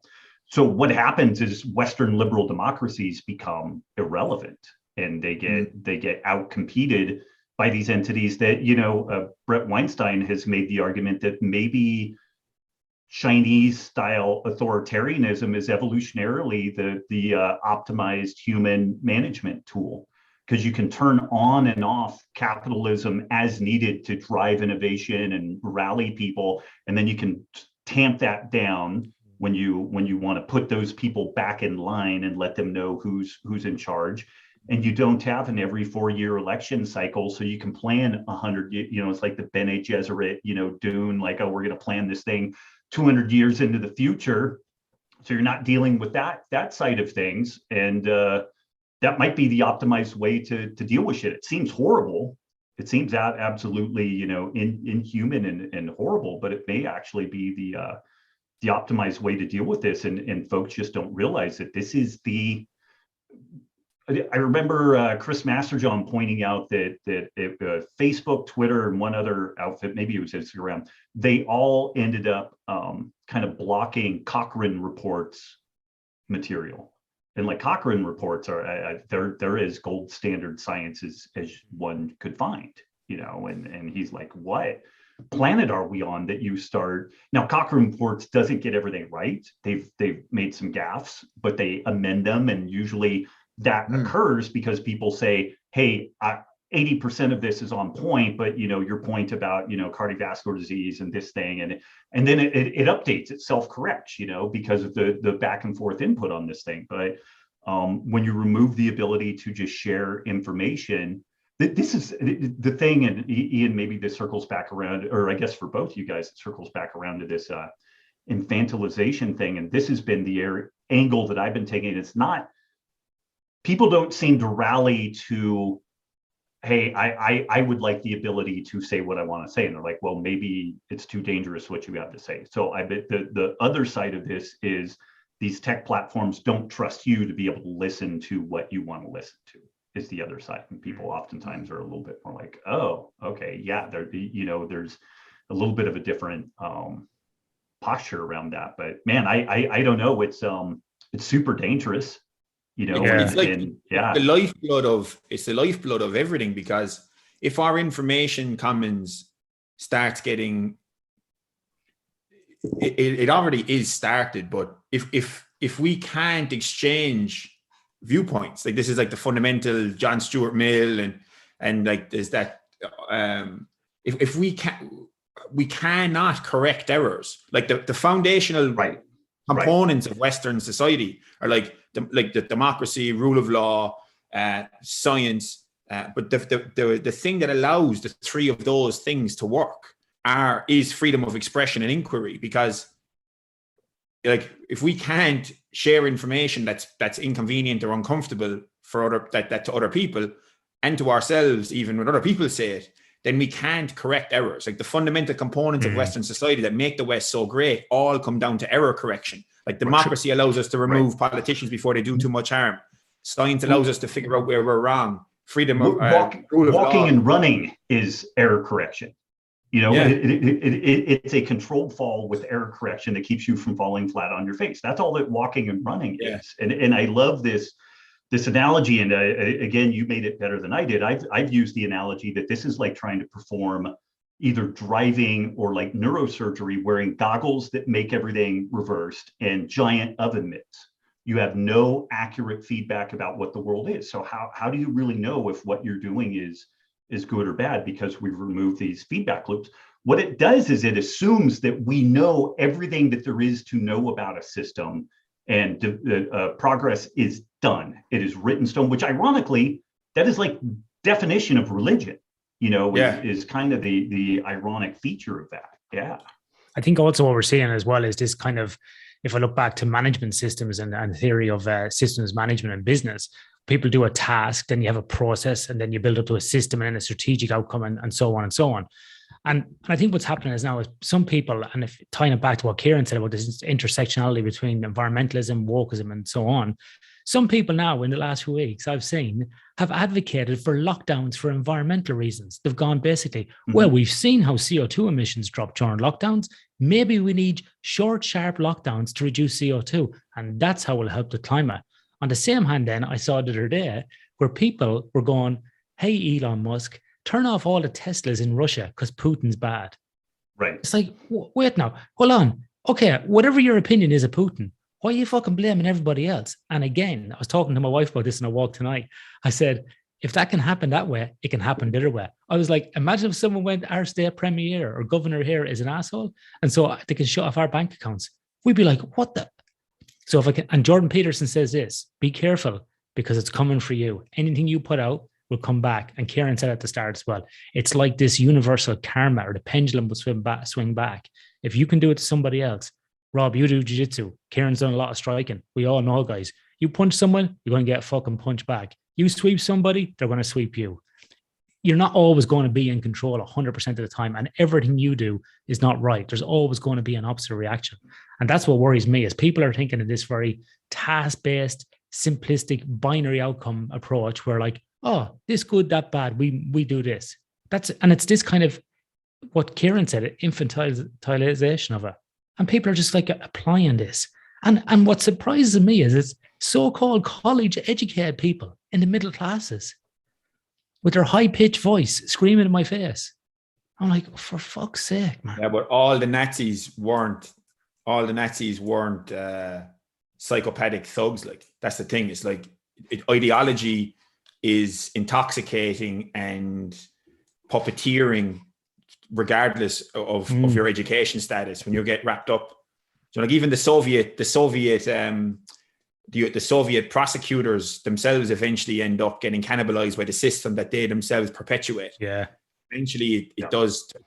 So what happens is Western liberal democracies become irrelevant, and they get out-competed by these entities that, Brett Weinstein has made the argument that maybe Chinese-style authoritarianism is evolutionarily the optimized human management tool, because you can turn on and off capitalism as needed to drive innovation and rally people, and then you can tamp that down when you want to put those people back in line and let them know who's in charge. And you don't have an every 4-year election cycle, so you can plan 100. It's like the Bene Gesserit, Dune, like, oh, we're going to plan this thing 200 years into the future. So you're not dealing with that side of things, and that might be the optimized way to deal with shit. It seems horrible. It seems absolutely inhuman and horrible, but it may actually be the optimized way to deal with this. And folks just don't realize that this is the. I remember Chris Masterjohn pointing out that Facebook, Twitter, and one other outfit, maybe it was Instagram, they all ended up kind of blocking Cochrane reports material. And like Cochrane reports are they're as gold standard science as one could find, and he's like, what planet are we on that you start? Now Cochrane reports doesn't get everything right. They've made some gaffes, but they amend them, and usually that occurs because people say, hey, 80% of this is on point, but your point about cardiovascular disease and this thing, and then it updates, it self-corrects, because of the back and forth input on this thing. But when you remove the ability to just share information, this is the thing. And Ian, maybe this circles back around, or I guess for both you guys, it circles back around to this infantilization thing. And this has been the angle that I've been taking. It's not, people don't seem to rally to, hey, I would like the ability to say what I want to say. And they're like, well, maybe it's too dangerous what you have to say. So I bet the other side of this is these tech platforms don't trust you to be able to listen to what you want to listen to, is the other side. And people oftentimes are a little bit more like, oh, okay, yeah, there's a little bit of a different posture around that. But man, I don't know. It's super dangerous. It's like the lifeblood of everything, because if our information commons starts getting, it already is started, but if we can't exchange viewpoints, like this is like the fundamental John Stuart Mill and like there's that if we cannot correct errors, like the foundational components of Western society are like the democracy, rule of law, science, but the thing that allows the three of those things to work is freedom of expression and inquiry. Because like if we can't share information that's inconvenient or uncomfortable for to other people and to ourselves, even when other people say it, then we can't correct errors. Like the fundamental components of Western society that make the West so great all come down to error correction. Like democracy allows us to remove politicians before they do too much harm. Science allows us to figure out where we're wrong. Freedom of rule of walking law. and running is error correction. You know, it's a controlled fall with error correction that keeps you from falling flat on your face. That's all that walking and running is. And I love this analogy. And again, you made it better than I did. I've used the analogy that this is like trying to perform either driving or like neurosurgery, wearing goggles that make everything reversed and giant oven mitts. You have no accurate feedback about what the world is. So how do you really know if what you're doing is good or bad, because we've removed these feedback loops? What it does is it assumes that we know everything that there is to know about a system, and progress is done. It is written stone, which ironically, that is like definition of religion, you know, is kind of the ironic feature of that. Yeah. I think also what we're seeing as well is this kind of, if I look back to management systems and theory of systems management and business, people do a task, then you have a process, and then you build up to a system and then a strategic outcome, and so on and so on. And I think what's happening is now is some people, and if tying it back to what Ciaran said about this intersectionality between environmentalism, wokeism, and so on, some people now in the last few weeks I've seen have advocated for lockdowns for environmental reasons. They've gone basically, well, we've seen how CO2 emissions drop during lockdowns. Maybe we need short, sharp lockdowns to reduce CO2, and that's how we'll help the climate. On the same hand, then, I saw the other day where people were going, hey, Elon Musk, turn off all the Teslas in Russia because Putin's bad. Right. It's like, wait now, hold on. Okay, whatever your opinion is of Putin, why are you fucking blaming everybody else? And again, I was talking to my wife about this on a walk tonight. I said, if that can happen that way, it can happen the other way. I was like, imagine if someone went, our state premier or governor here is an asshole, and so they can shut off our bank accounts. We'd be like, what the? So if I can, and Jordan Peterson says this, be careful because it's coming for you. Anything you put out will come back. And Ciaran said at the start as well, it's like this universal karma, or the pendulum will swing back. If you can do it to somebody else, Rob, you do jiu-jitsu. Ciaran's done a lot of striking. We all know, guys. You punch someone, you're going to get fucking punched back. You sweep somebody, they're going to sweep you. You're not always going to be in control 100% of the time, and everything you do is not right. There's always going to be an opposite reaction. And that's what worries me, is people are thinking of this very task-based, simplistic, binary outcome approach where like, oh, this good, that bad, we do this. And it's this kind of, what Ciaran said, infantilization of it. And people are just like applying this. And what surprises me is it's so-called college-educated people in the middle classes with their high-pitched voice screaming in my face. I'm like, for fuck's sake, man. Yeah, but all the Nazis weren't psychopathic thugs. Like, that's the thing. It's like ideology is intoxicating and puppeteering regardless of your education status when you get wrapped up. So like even the Soviet prosecutors themselves eventually end up getting cannibalized by the system that they themselves perpetuate. Yeah. Eventually it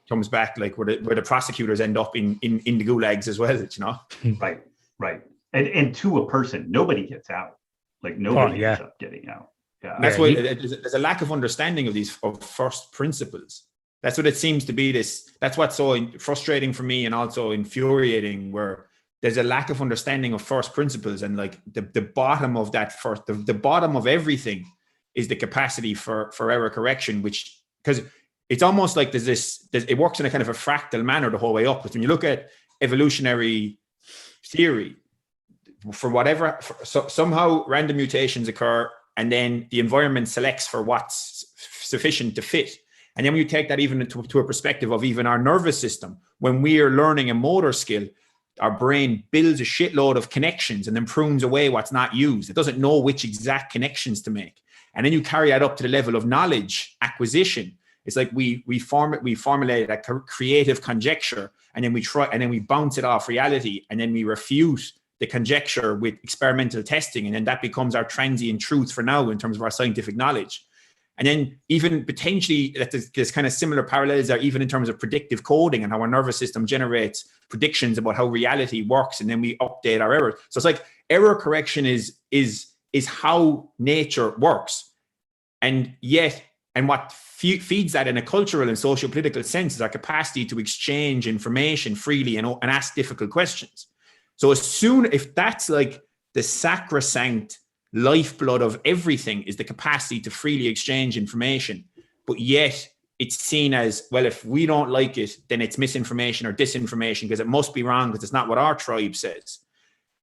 comes back like where the prosecutors end up in the gulags as well, you know? Right. And to a person, nobody gets out. Like nobody ends up getting out. Yeah. That's why there's a lack of understanding of first principles. That's what it seems to be. That's what's so frustrating for me and also infuriating, where there's a lack of understanding of first principles, and like the bottom of that the bottom of everything is the capacity for error correction, which, because it's almost like it works in a kind of a fractal manner the whole way up. Because when you look at evolutionary theory, somehow random mutations occur, and then the environment selects for what's sufficient to fit. And then when you take that even to a perspective of even our nervous system, when we are learning a motor skill, our brain builds a shitload of connections and then prunes away what's not used. It doesn't know which exact connections to make. And then you carry that up to the level of knowledge acquisition. It's like we formulate a creative conjecture, and then we bounce it off reality, and then we refute the conjecture with experimental testing, and then that becomes our transient truth for now in terms of our scientific knowledge. And then even potentially that there's kind of similar parallels there, even in terms of predictive coding and how our nervous system generates predictions about how reality works, and then we update our errors. So it's like error correction is how nature works. And what feeds that in a cultural and social political sense is our capacity to exchange information freely and ask difficult questions. So if that's like the sacrosanct lifeblood of everything is the capacity to freely exchange information, but yet it's seen as, well, if we don't like it, then it's misinformation or disinformation because it must be wrong because it's not what our tribe says.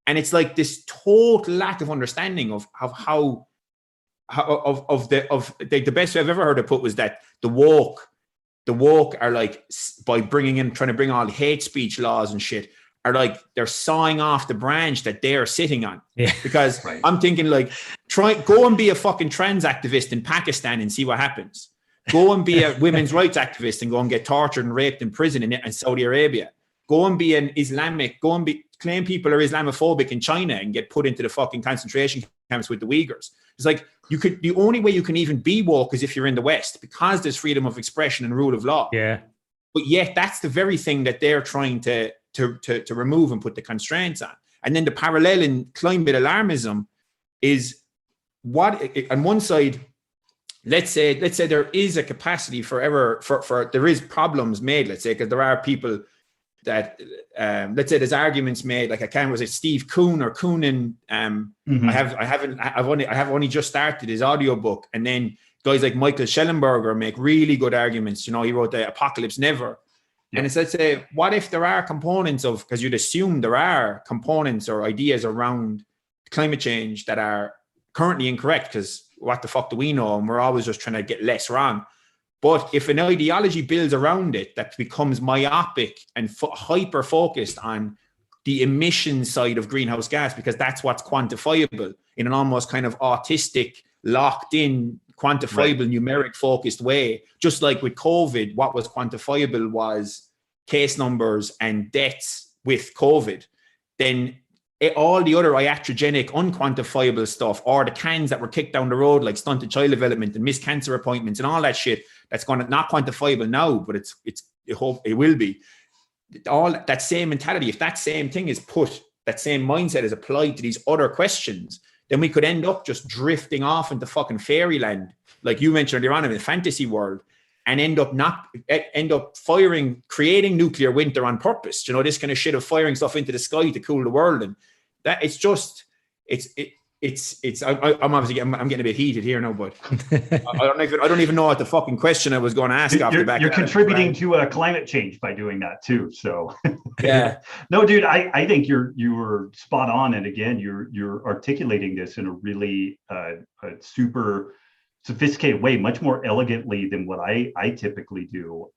And it's like this total lack of understanding of how the best way I've ever heard it put was that the woke are like, by trying to bring all hate speech laws and shit, are like they're sawing off the branch that they're sitting on. Yeah. Because I'm thinking like, go and be a fucking trans activist in Pakistan and see what happens. Go and be a women's rights activist and go and get tortured and raped in prison in Saudi Arabia. Go and be claim people are Islamophobic in China and get put into the fucking concentration camps with the Uyghurs. It's like, the only way you can even be woke is if you're in the West, because there's freedom of expression and rule of law. Yeah. But yet that's the very thing that they're trying to remove and put the constraints on. And then the parallel in climate alarmism is what, on one side, let's say there is a capacity for there is problems made, let's say, because there are people that, let's say there's arguments made, like was it Steve Kuhn or Koonin? I've only just started his audiobook, and then guys like Michael Schellenberger make really good arguments. He wrote the Apocalypse Never. Yeah. And it's, let's say, what if there are components of, because you'd assume there are components or ideas around climate change that are currently incorrect, because what the fuck do we know? And we're always just trying to get less wrong. But if an ideology builds around it that becomes myopic and hyper-focused on the emission side of greenhouse gas, because that's what's quantifiable in an almost kind of autistic, locked-in, quantifiable, numeric-focused way, just like with COVID, what was quantifiable was case numbers and deaths with COVID, then all the other iatrogenic, unquantifiable stuff, or the cans that were kicked down the road, like stunted child development and missed cancer appointments and all that shit, that's going to not quantifiable now, but I hope it will be. All that same mentality, if that same thing is put, that same mindset is applied to these other questions, then we could end up just drifting off into fucking fairyland, like you mentioned earlier on, in the fantasy world, and end up creating nuclear winter on purpose. This kind of shit of firing stuff into the sky to cool the world, and that I'm obviously I'm getting a bit heated here now, but I don't even know what the fucking question I was going to ask off the back. You're contributing to climate change by doing that too. So yeah, no, dude, I think you were spot on, and again, you're articulating this in a really a super sophisticated way, much more elegantly than what I typically do.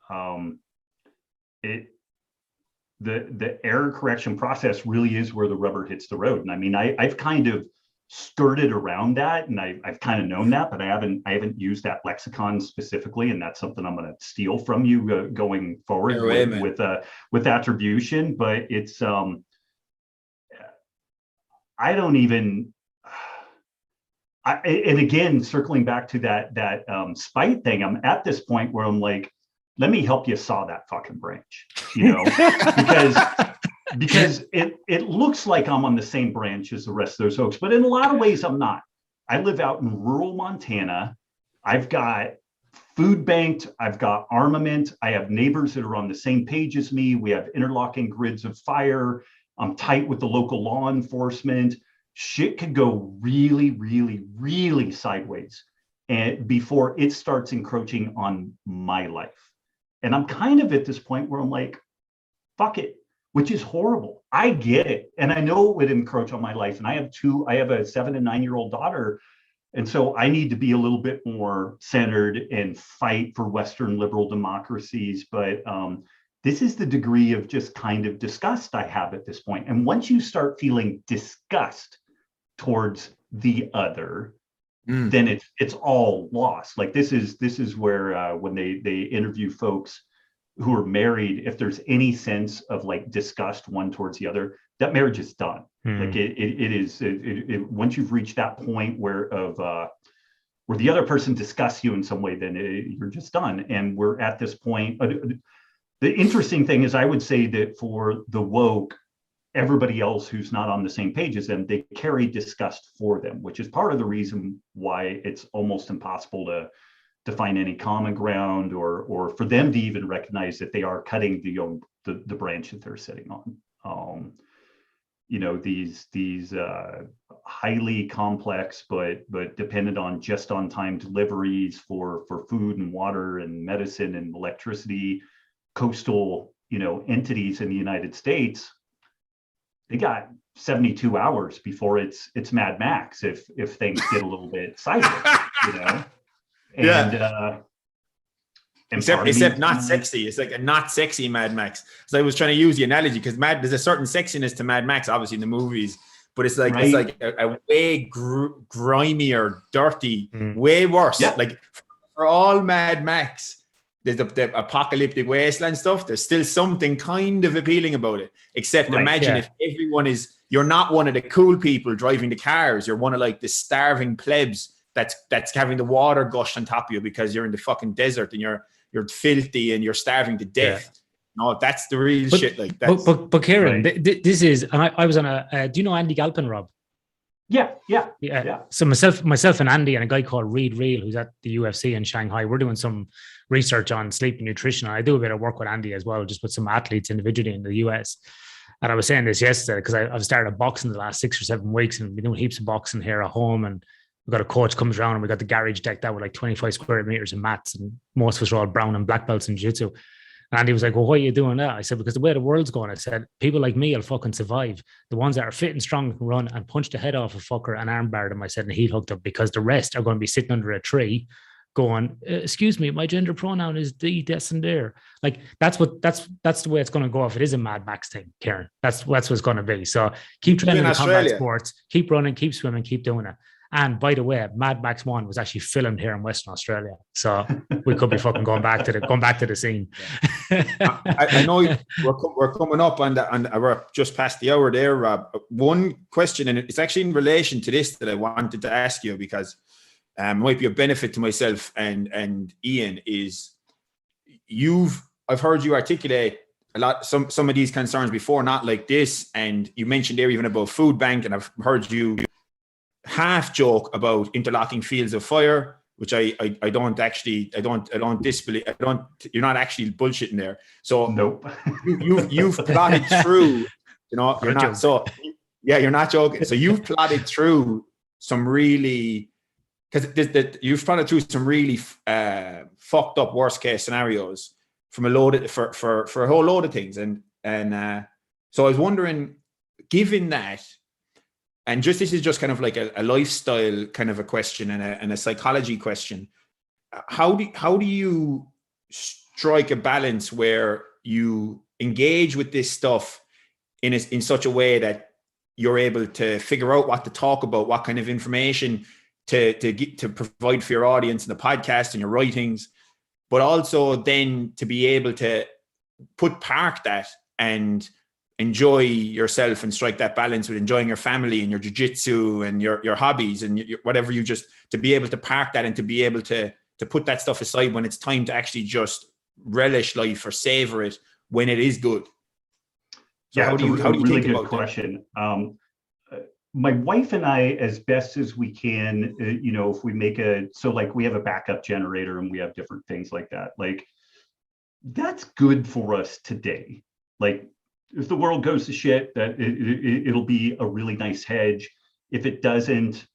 The error correction process really is where the rubber hits the road. And I mean, I've kind of skirted around that, and I've kind of known that, but I haven't used that lexicon specifically, and that's something I'm going to steal from you going forward with attribution. But it's I don't even. And again, circling back to that spite thing, I'm at this point where I'm like, let me help you saw that fucking branch, because it looks like I'm on the same branch as the rest of those folks, but in a lot of ways I'm not. I live out in rural Montana. I've got food banked, I've got armament, I have neighbors that are on the same page as me. We have interlocking grids of fire. I'm tight with the local law enforcement. Shit could go really, really, really sideways and before it starts encroaching on my life. And I'm kind of at this point where I'm like, fuck it, which is horrible. I get it. And I know it would encroach on my life. And I have a 7 and 9-year-old daughter. And so I need to be a little bit more centered and fight for Western liberal democracies. But this is the degree of just kind of disgust I have at this point. And once you start feeling disgust towards the other, then it's all lost. Like this is where when they interview folks who are married, if there's any sense of like disgust one towards the other, that marriage is done. Like it is once you've reached that point where the other person disgusts you in some way, then you're just done. And we're at this point. The interesting thing is, I would say that for the woke, everybody else who's not on the same page as them, they carry disgust for them, which is part of the reason why it's almost impossible to find any common ground, or for them to even recognize that they are cutting the branch that they're sitting on. These highly complex but dependent on just on time deliveries for food and water and medicine and electricity, coastal entities in the United States, they got 72 hours before it's Mad Max if things get a little bit sideways, And except not sexy. It's like a not sexy Mad Max. So I was trying to use the analogy because there's a certain sexiness to Mad Max, obviously in the movies, but it's like it's like a way grimier, dirty, way worse. Yeah. Like for all Mad Max, there's the apocalyptic wasteland stuff. There's still something kind of appealing about it. Except imagine if everyone you're not one of the cool people driving the cars. You're one of like the starving plebs that's having the water gush on top of you because you're in the fucking desert and you're filthy and you're starving to death. No, that's the real shit. Like that. But Ciaran, this is, and I was on a. Do you know Andy Galpin, Rob? Yeah. So myself and Andy and a guy called Reed Reel, who's at the UFC in Shanghai, we're doing some research on sleep and nutrition. I do a bit of work with Andy as well, just with some athletes individually in the US. And I was saying this yesterday because I've started boxing the last 6 or 7 weeks, and we've been doing heaps of boxing here at home. And we've got a coach comes around, and we got the garage decked out with like 25 square meters of mats, and most of us are all brown and black belts in jiu-jitsu. And he was like, well, why are you doing that? I said, because the way the world's going, I said, people like me will fucking survive. The ones that are fit and strong can run and punch the head off a fucker and armbar them, I said, and heel hooked up, because the rest are going to be sitting under a tree going, excuse me, my gender pronoun is the, this and there. Like, that's the way it's going to go if it is a Mad Max thing, Ciaran. That's what it's going to be. So keep training in combat sports, keep running, keep swimming, keep doing it. And by the way, Mad Max 1 was actually filmed here in Western Australia, so we could be fucking going back to the scene. I know we're coming up and we're just past the hour there, Rob. One question, and it's actually in relation to this that I wanted to ask you, because it might be a benefit to myself and Ian, is I've heard you articulate a lot some of these concerns before, not like this, and you mentioned there even about food bank, and I've heard you half joke about interlocking fields of fire, which I don't disbelieve. You're not actually bullshitting there. So nope. you've plotted through, you're not joking. So you've plotted through some really, you've plotted through some really fucked up worst case scenarios from a load for a whole load of things. And so I was wondering, given that, and this is just kind of like a lifestyle kind of a question and a psychology question. How do you strike a balance where you engage with this stuff in such a way that you're able to figure out what to talk about, what kind of information to provide for your audience in the podcast and your writings, but also then to be able to park that and enjoy yourself and strike that balance with enjoying your family and your jiu-jitsu and your hobbies and whatever, to be able to park that and to be able to put that stuff aside when it's time to actually just relish life or savor it when it is good. So how do you really think about question? My wife and I, as best as we can, if we make we have a backup generator and we have different things like that, like that's good for us today. Like, if the world goes to shit, that it'll be a really nice hedge. If it doesn't,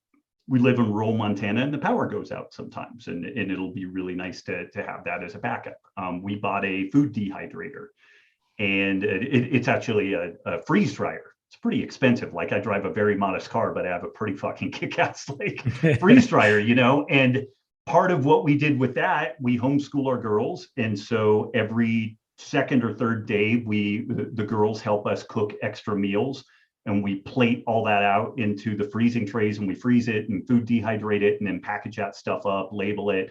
we live in rural Montana and the power goes out sometimes, and it'll be really nice to have that as a backup. We bought a food dehydrator, and it's actually a freeze dryer. It's pretty expensive. Like, I drive a very modest car, but I have a pretty fucking kick-ass freeze dryer, and part of what we did with that, we homeschool our girls, and so every second or third day, the girls help us cook extra meals, and we plate all that out into the freezing trays, and we freeze it and food dehydrate it, and then package that stuff up, label it,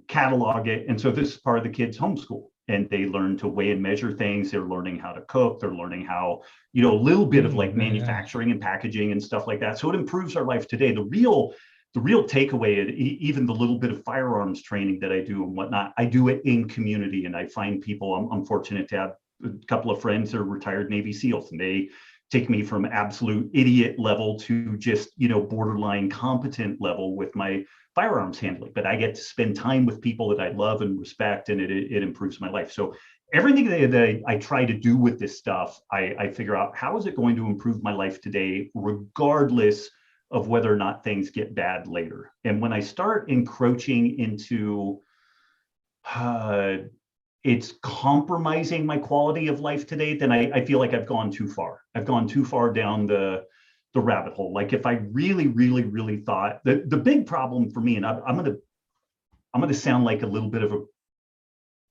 catalog it. And so this is part of the kids' homeschool, and they learn to weigh and measure things. They're learning how to cook. They're learning how, a little bit of like manufacturing and packaging and stuff like that. So it improves our life today. The real takeaway, even the little bit of firearms training that I do and whatnot, I do it in community, and I find people. I'm fortunate to have a couple of friends that are retired Navy SEALs, and they take me from absolute idiot level to just borderline competent level with my firearms handling, but I get to spend time with people that I love and respect, and it improves my life. So everything that I try to do with this stuff, I figure out how is it going to improve my life today, regardless of whether or not things get bad later. And when I start encroaching into it's compromising my quality of life today, then I feel like I've gone too far. I've gone too far down the rabbit hole. Like if I really thought the big problem for me, and I'm gonna sound like a little bit of a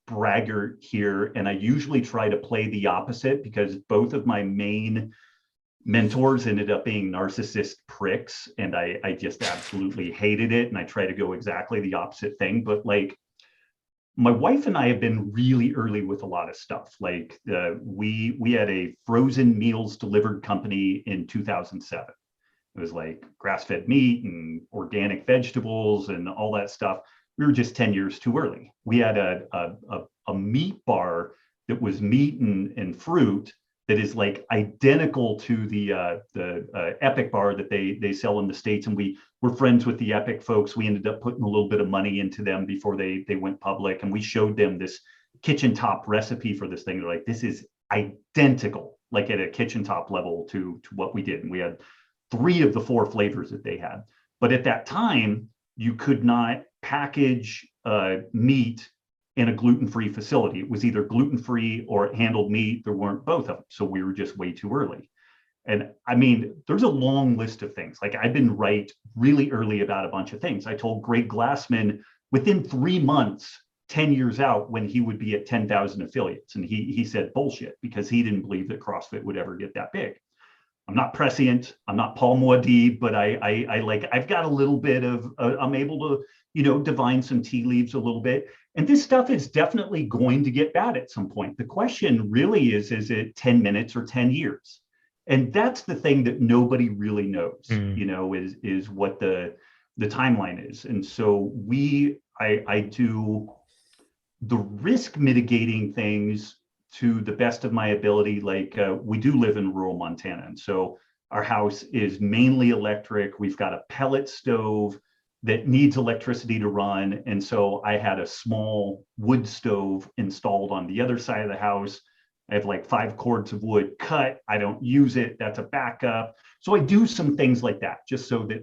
braggart here, and I usually try to play the opposite because both of my main mentors ended up being narcissist pricks, and I just absolutely hated it, and I try to go exactly the opposite thing. But like my wife and I have been really early with a lot of stuff. Like we had a frozen meals delivered company in 2007. It was like grass-fed meat and organic vegetables and all that stuff. We were just 10 years too early. We had a meat bar that was meat and fruit that is like identical to the Epic bar that they sell in the States. And we were friends with the Epic folks. We ended up putting a little bit of money into them before they went public. And we showed them this kitchen top recipe for this thing. They're like, this is identical, like at a kitchen top level to what we did. And we had 3 of the 4 flavors that they had. But at that time, you could not package meat in a gluten-free facility. It was either gluten-free or it handled meat. There weren't both of them. So we were just way too early. And I mean, there's a long list of things. Like I've been right really early about a bunch of things. I told Greg Glassman within 3 months, 10 years out, when he would be at 10,000 affiliates. And he said bullshit because he didn't believe that CrossFit would ever get that big. I'm not prescient. I'm not Paul Muad'Dib, but I've got a little bit of, I'm able to, divine some tea leaves a little bit. And this stuff is definitely going to get bad at some point. The question really is it 10 minutes or 10 years? And that's the thing that nobody really knows, is what the timeline is. And so I do the risk mitigating things to the best of my ability. Like we do live in rural Montana. And so our house is mainly electric. We've got a pellet stove that needs electricity to run. And so I had a small wood stove installed on the other side of the house. I have like 5 cords of wood cut. I don't use it. That's a backup. So I do some things like that just so that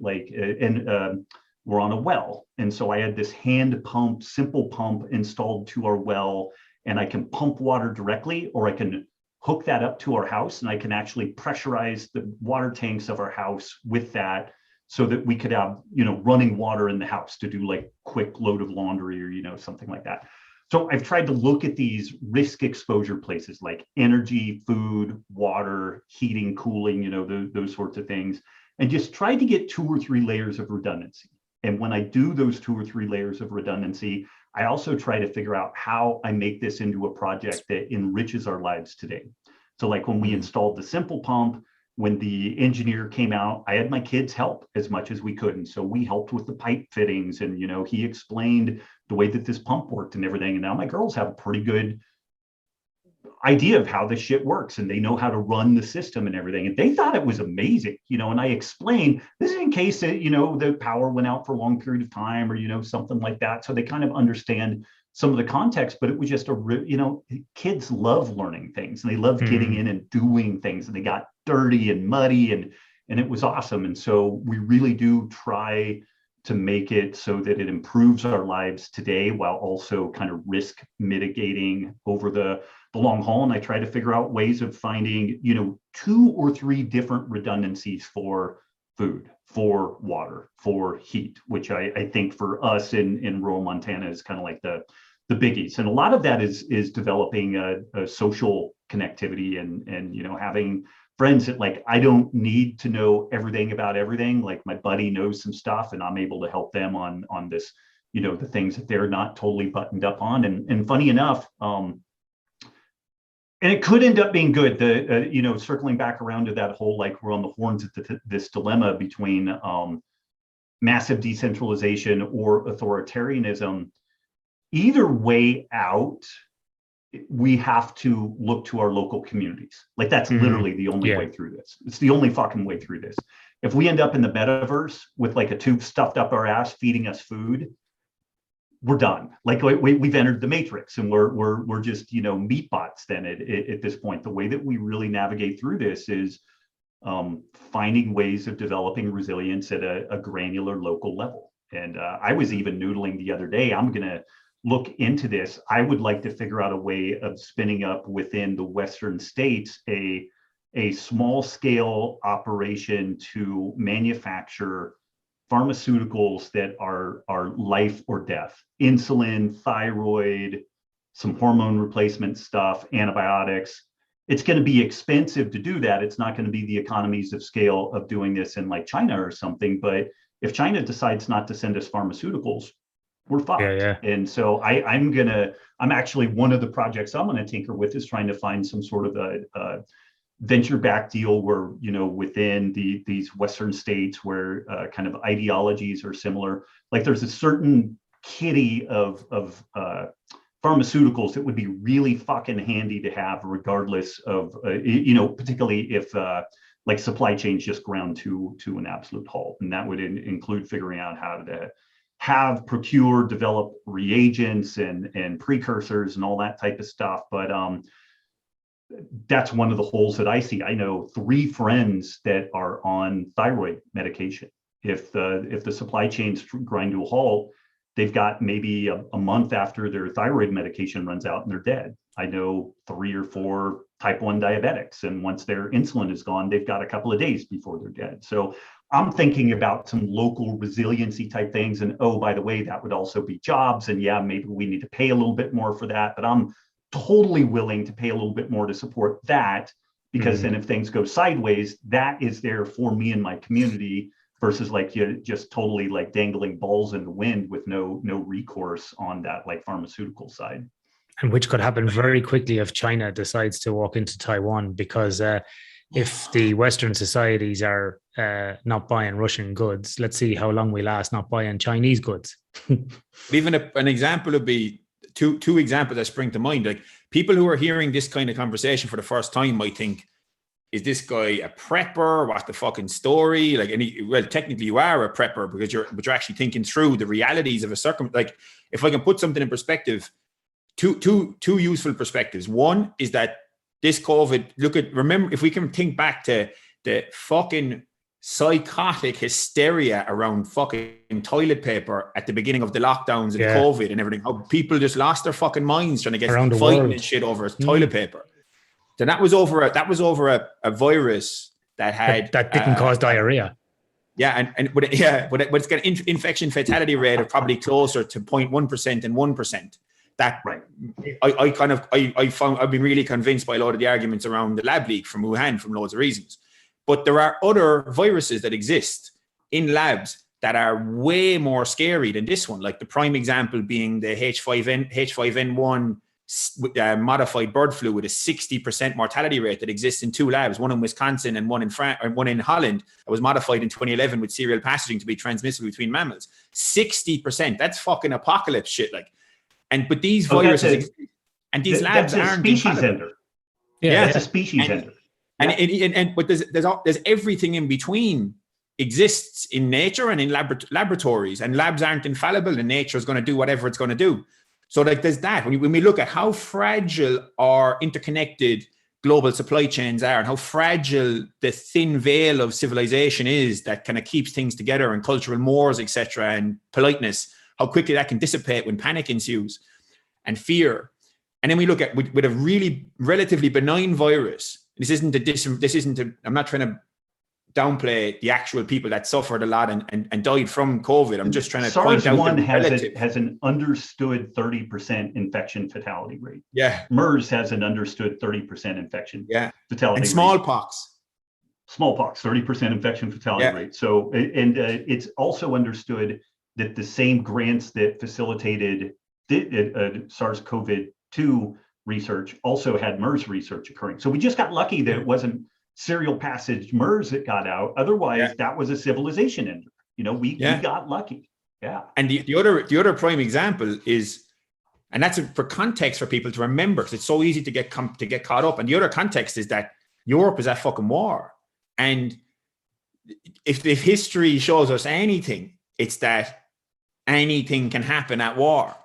we're on a well. And so I had this hand pump, simple pump installed to our well, and I can pump water directly, or I can hook that up to our house and I can actually pressurize the water tanks of our house with that so that we could have, running water in the house to do like quick load of laundry or, something like that. So I've tried to look at these risk exposure places like energy, food, water, heating, cooling, those sorts of things, and just try to get 2 or 3 layers of redundancy. And when I do those 2 or 3 layers of redundancy, I also try to figure out how I make this into a project that enriches our lives today. So like when we installed the simple pump, when the engineer came out, I had my kids help as much as we could. And so we helped with the pipe fittings and, he explained the way that this pump worked and everything. And now my girls have a pretty good idea of how this shit works and they know how to run the system and everything. And they thought it was amazing, and I explained this is in case that, the power went out for a long period of time or, something like that. So they kind of understand some of the context, but it was just kids love learning things and they love getting in and doing things, and they got dirty and muddy and it was awesome. And so we really do try to make it so that it improves our lives today while also kind of risk mitigating over the long haul. And I try to figure out ways of finding, 2 or 3 different redundancies for food, for water, for heat, which I think for us in rural Montana is kind of like the biggies. And a lot of that is developing a social connectivity and having friends that like, I don't need to know everything about everything. Like my buddy knows some stuff and I'm able to help them on this, the things that they're not totally buttoned up on. And funny enough, and it could end up being good. Circling back around to that whole, like we're on the horns of this dilemma between massive decentralization or authoritarianism. Either way out, we have to look to our local communities. Like that's literally the only way through this. It's the only fucking way through this. if we end up in the metaverse with like a tube stuffed up our ass feeding us food, we're done. Like we've entered the matrix, and we're just, you know, meat bots then at this point. The way that we really navigate through this is finding ways of developing resilience at a granular local level. And I was even noodling the other day, I'm going to look into this. I would like to figure out a way of spinning up within the Western states a small scale operation to manufacture pharmaceuticals that are life or death, insulin, thyroid, some hormone replacement stuff, antibiotics. It's going to be expensive to do that. It's not going to be the economies of scale of doing this in like China or something. But if China decides not to send us pharmaceuticals, we're fucked. And so I'm actually, one of the projects I'm going to tinker with is trying to find some sort of a venture-backed deal where, you know, within these Western states where kind of ideologies are similar, like there's a certain kitty of pharmaceuticals that would be really fucking handy to have, regardless of, you know, particularly if like supply chains just ground to an absolute halt. And that would include figuring out how to have, procure, develop reagents and precursors and all that type of stuff. But that's one of the holes that I see. I know 3 friends that are on thyroid medication. If the supply chains grind to a halt, they've got maybe a month after their thyroid medication runs out and they're dead. I know 3 or 4 type 1 diabetics, and once their insulin is gone, they've got a couple of days before they're dead. So I'm thinking about some local resiliency type things. And oh, by the way, that would also be jobs. And yeah, maybe we need to pay a little bit more for that, but I'm totally willing to pay a little bit more to support that, because then if things go sideways, that is there for me and my community, versus like you just totally like dangling balls in the wind with no recourse on that like pharmaceutical side. And which could happen very quickly if China decides to walk into Taiwan, because if the Western societies are not buying Russian goods, let's see how long we last not buying Chinese goods. Even an example would be two examples that spring to mind. Like, people who are hearing this kind of conversation for the first time might think, is this guy a prepper? What's the fucking story? Like, well, technically you are a prepper, because you're actually thinking through the realities of a like, if I can put something in perspective, two useful perspectives. One is that this COVID, remember, if we can think back to the fucking psychotic hysteria around fucking toilet paper at the beginning of the lockdowns and COVID and everything, how people just lost their fucking minds trying to get fighting and shit over toilet paper. Then that was over a virus that had that didn't cause diarrhea. Yeah, but it's got an infection fatality rate of probably closer to 0.1% and 1%. That right. I've been really convinced by a lot of the arguments around the lab leak from Wuhan from loads of reasons. But there are other viruses that exist in labs that are way more scary than this one. Like the prime example being the H5N1 modified bird flu with a 60% mortality rate that exists in 2 labs, one in Wisconsin and one in Holland, that was modified in 2011 with serial passaging to be transmissible between mammals. 60%. That's fucking apocalypse shit. But these viruses and these labs aren't species ender. Yeah, it's a species ender. But there's everything in between exists in nature and in laboratories, and labs aren't infallible, and nature is going to do whatever it's going to do. So there's that. When we look at how fragile our interconnected global supply chains are, and how fragile the thin veil of civilization is that kind of keeps things together, and cultural mores, etc., and politeness, how quickly that can dissipate when panic ensues and fear. And then we look at with a really relatively benign virus. I'm not trying to downplay the actual people that suffered a lot and died from COVID. I'm just trying to point out SARS-1 has an understood 30% infection fatality rate. Yeah. MERS has an understood 30% infection fatality rate. And smallpox, 30% infection fatality rate. So, it's also understood that the same grants that facilitated SARS-CoV-2 research also had MERS research occurring. So we just got lucky that it wasn't serial passage MERS that got out. Otherwise, that was a civilization ender. We got lucky. Yeah. And the other prime example is, and that's for context for people to remember, because it's so easy to get caught up. And the other context is that Europe is at fucking war, and if history shows us anything, it's that anything can happen at war.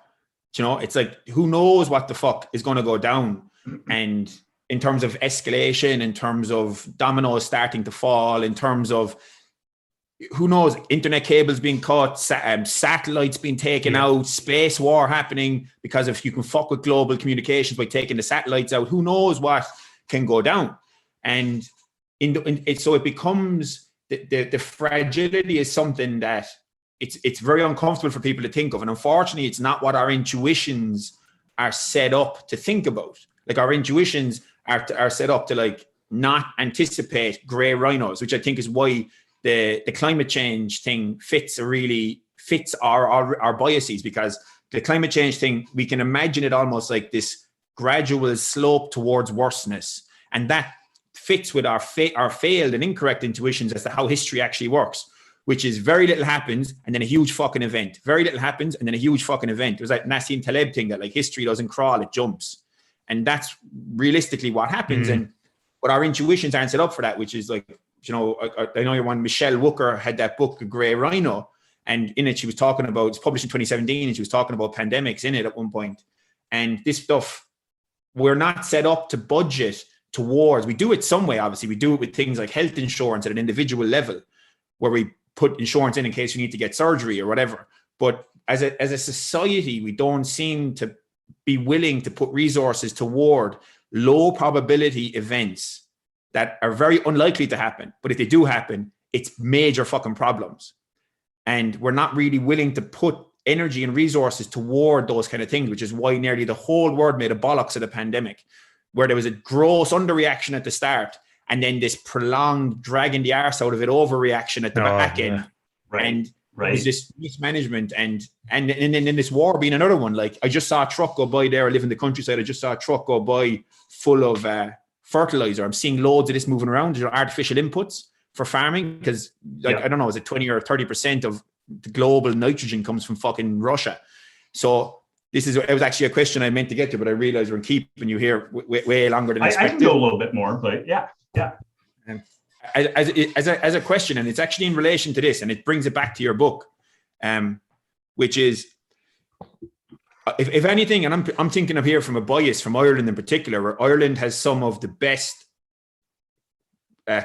You know, it's like, who knows what the fuck is going to go down. And in terms of escalation, in terms of dominoes starting to fall, in terms of, who knows, internet cables being cut, satellites being taken out, space war happening, because if you can fuck with global communications by taking the satellites out, who knows what can go down. And so it becomes, the fragility is something that it's very uncomfortable for people to think of. And unfortunately, it's not what our intuitions are set up to think about. Like, our intuitions are set up to like not anticipate gray rhinos, which I think is why the climate change thing fits our biases, because the climate change thing, we can imagine it almost like this gradual slope towards worseness. And that fits with our failed and incorrect intuitions as to how history actually works, which is very little happens and then a huge fucking event. Very little happens and then a huge fucking event. It was like Nassim Taleb thing that like history doesn't crawl, it jumps. And that's realistically what happens. But our intuitions aren't set up for that, which is like, you know, I know one, Michelle Wooker had that book, A Grey Rhino, and in it she was talking about, it's published in 2017, and she was talking about pandemics in it at one point. And this stuff, we're not set up to budget towards, we do it some way, obviously. We do it with things like health insurance at an individual level, where we put insurance in case you need to get surgery or whatever. But as a society, we don't seem to be willing to put resources toward low probability events that are very unlikely to happen. But if they do happen, it's major fucking problems. And we're not really willing to put energy and resources toward those kind of things, which is why nearly the whole world made a bollocks of the pandemic, where there was a gross underreaction at the start and then this prolonged dragging the arse out of it overreaction at the back end. Right. And there's this mismanagement and then this war being another one. Like, I just saw a truck go by there. I live in the countryside. I just saw a truck go by full of fertilizer. I'm seeing loads of this moving around, you know, artificial inputs for farming, because like, I don't know, is it 20 or 30% of the global nitrogen comes from fucking Russia. So it was actually a question I meant to get to, but I realized we're keeping you here way longer than expected. I can go a little bit more, but yeah. As a question, and it's actually in relation to this, and it brings it back to your book, which is, if anything, and I'm thinking of here from a bias from Ireland in particular, where Ireland has some of the best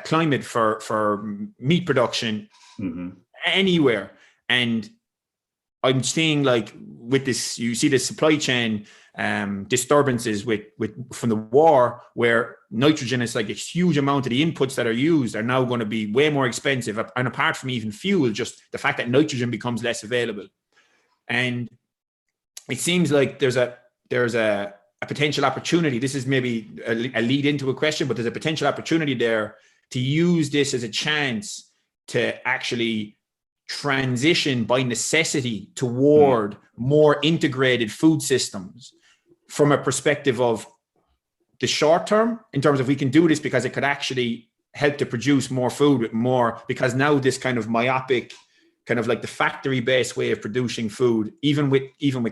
climate for meat production anywhere. And I'm seeing, like, with this, you see the supply chain disturbances from the war, where nitrogen is like a huge amount of the inputs that are used are now going to be way more expensive. And apart from even fuel, just the fact that nitrogen becomes less available. And it seems like there's a potential opportunity. This is maybe a lead into a question, but there's a potential opportunity there to use this as a chance to actually transition by necessity toward more integrated food systems, from a perspective of the short term, in terms of, we can do this because it could actually help to produce more food with more, because now this kind of myopic, kind of like the factory-based way of producing food, even with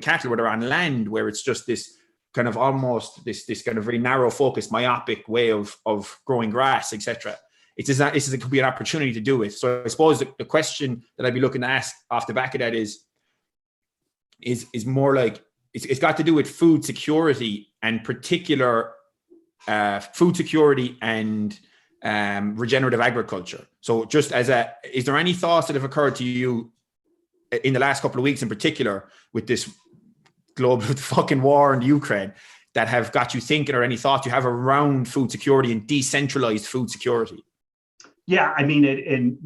cattle where they're on land, where it's just this kind of almost this kind of very narrow focused myopic way of growing grass, etc. It could be an opportunity to do it. So I suppose the question that I'd be looking to ask off the back of that is more like, it's got to do with food security, and particular food security and regenerative agriculture. So just is there any thoughts that have occurred to you in the last couple of weeks in particular, with this global fucking war in Ukraine, that have got you thinking, or any thoughts you have around food security and decentralized food security? Yeah, I mean,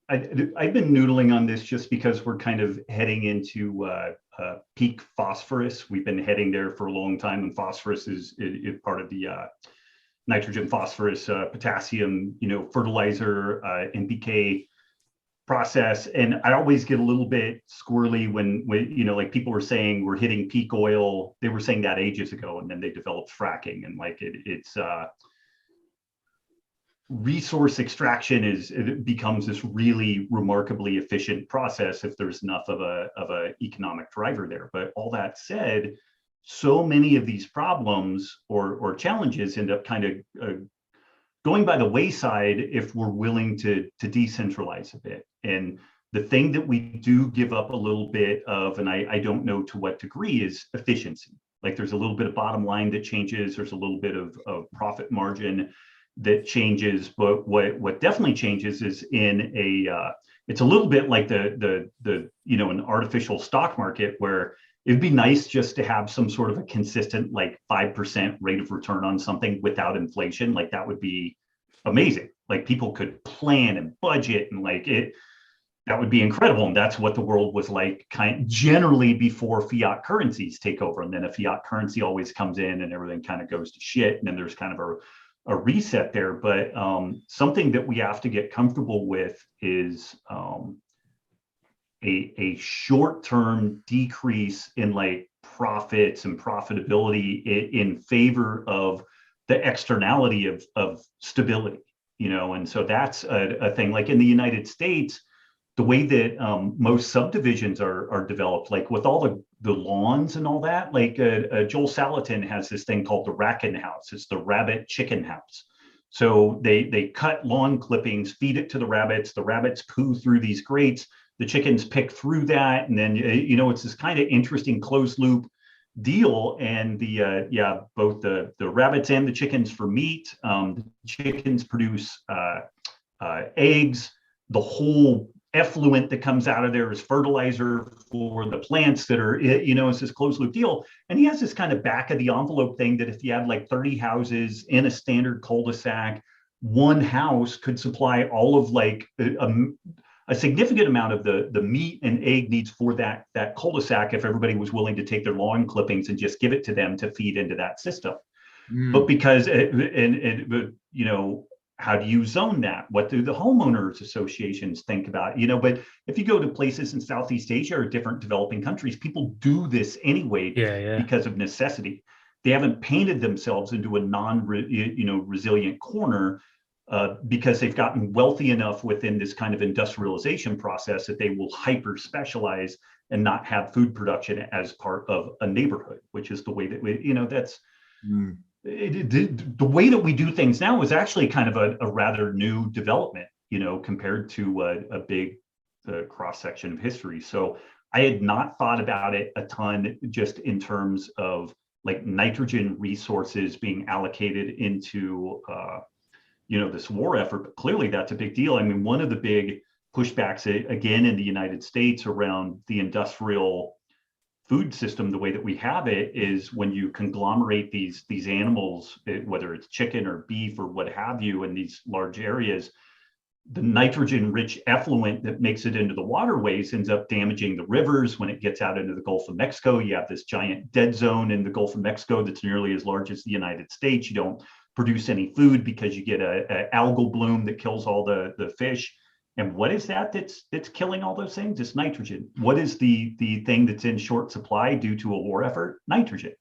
I've been noodling on this just because we're kind of heading into peak phosphorus. We've been heading there for a long time, and phosphorus is part of the nitrogen, phosphorus, potassium, fertilizer, NPK process. And I always get a little bit squirrely when like people were saying we're hitting peak oil. They were saying that ages ago, and then they developed fracking, and like it's resource extraction it becomes this really remarkably efficient process if there's enough of a economic driver there. But all that said, so many of these problems or challenges end up kind of going by the wayside if we're willing to decentralize a bit. And the thing that we do give up a little bit of, and I don't know to what degree, is efficiency. Like there's a little bit of bottom line that changes, there's a little bit of profit margin that changes, but what definitely changes is in a it's a little bit like the an artificial stock market, where it'd be nice just to have some sort of a consistent like 5% rate of return on something without inflation. Like that would be amazing. Like people could plan and budget and like it. That would be incredible. And that's what the world was like generally before fiat currencies take over. And then a fiat currency always comes in and everything kind of goes to shit. And then there's kind of a reset there. But something that we have to get comfortable with is a short-term decrease in like profits and profitability in favor of the externality of stability, and so that's a thing. Like in the United States, the way that most subdivisions are developed, like with all the lawns and all that, like Joel Salatin has this thing called the Rackin House. It's the rabbit chicken house. So they cut lawn clippings, feed it to the rabbits poo through these grates, the chickens pick through that, and then it's this kind of interesting closed loop deal. And both the rabbits and the chickens for meat, the chickens produce eggs, the whole effluent that comes out of there is fertilizer for the plants that are, it's this closed loop deal. And he has this kind of back of the envelope thing that if you had like 30 houses in a standard cul-de-sac, one house could supply all of like a significant amount of the meat and egg needs for that cul-de-sac if everybody was willing to take their lawn clippings and just give it to them to feed into that system. But because, how do you zone that? What do the homeowners associations think about? But if you go to places in Southeast Asia or different developing countries, people do this anyway because of necessity. They haven't painted themselves into a resilient corner because they've gotten wealthy enough within this kind of industrialization process that they will hyper specialize and not have food production as part of a neighborhood, which is the way that we, that's. The way that we do things now is actually kind of a rather new development, compared to a big cross section of history. So I had not thought about it a ton, just in terms of like nitrogen resources being allocated into, this war effort. But clearly that's a big deal. I mean, one of the big pushbacks, again, in the United States around the industrial food system, the way that we have it, is when you conglomerate these animals, whether it's chicken or beef or what have you, in these large areas, the nitrogen rich effluent that makes it into the waterways ends up damaging the rivers. When it gets out into the Gulf of Mexico, you have this giant dead zone in the Gulf of Mexico that's nearly as large as the United States. You don't produce any food because you get a algal bloom that kills all the fish. And what is that's killing all those things? It's nitrogen. What is the thing that's in short supply due to a war effort? Nitrogen.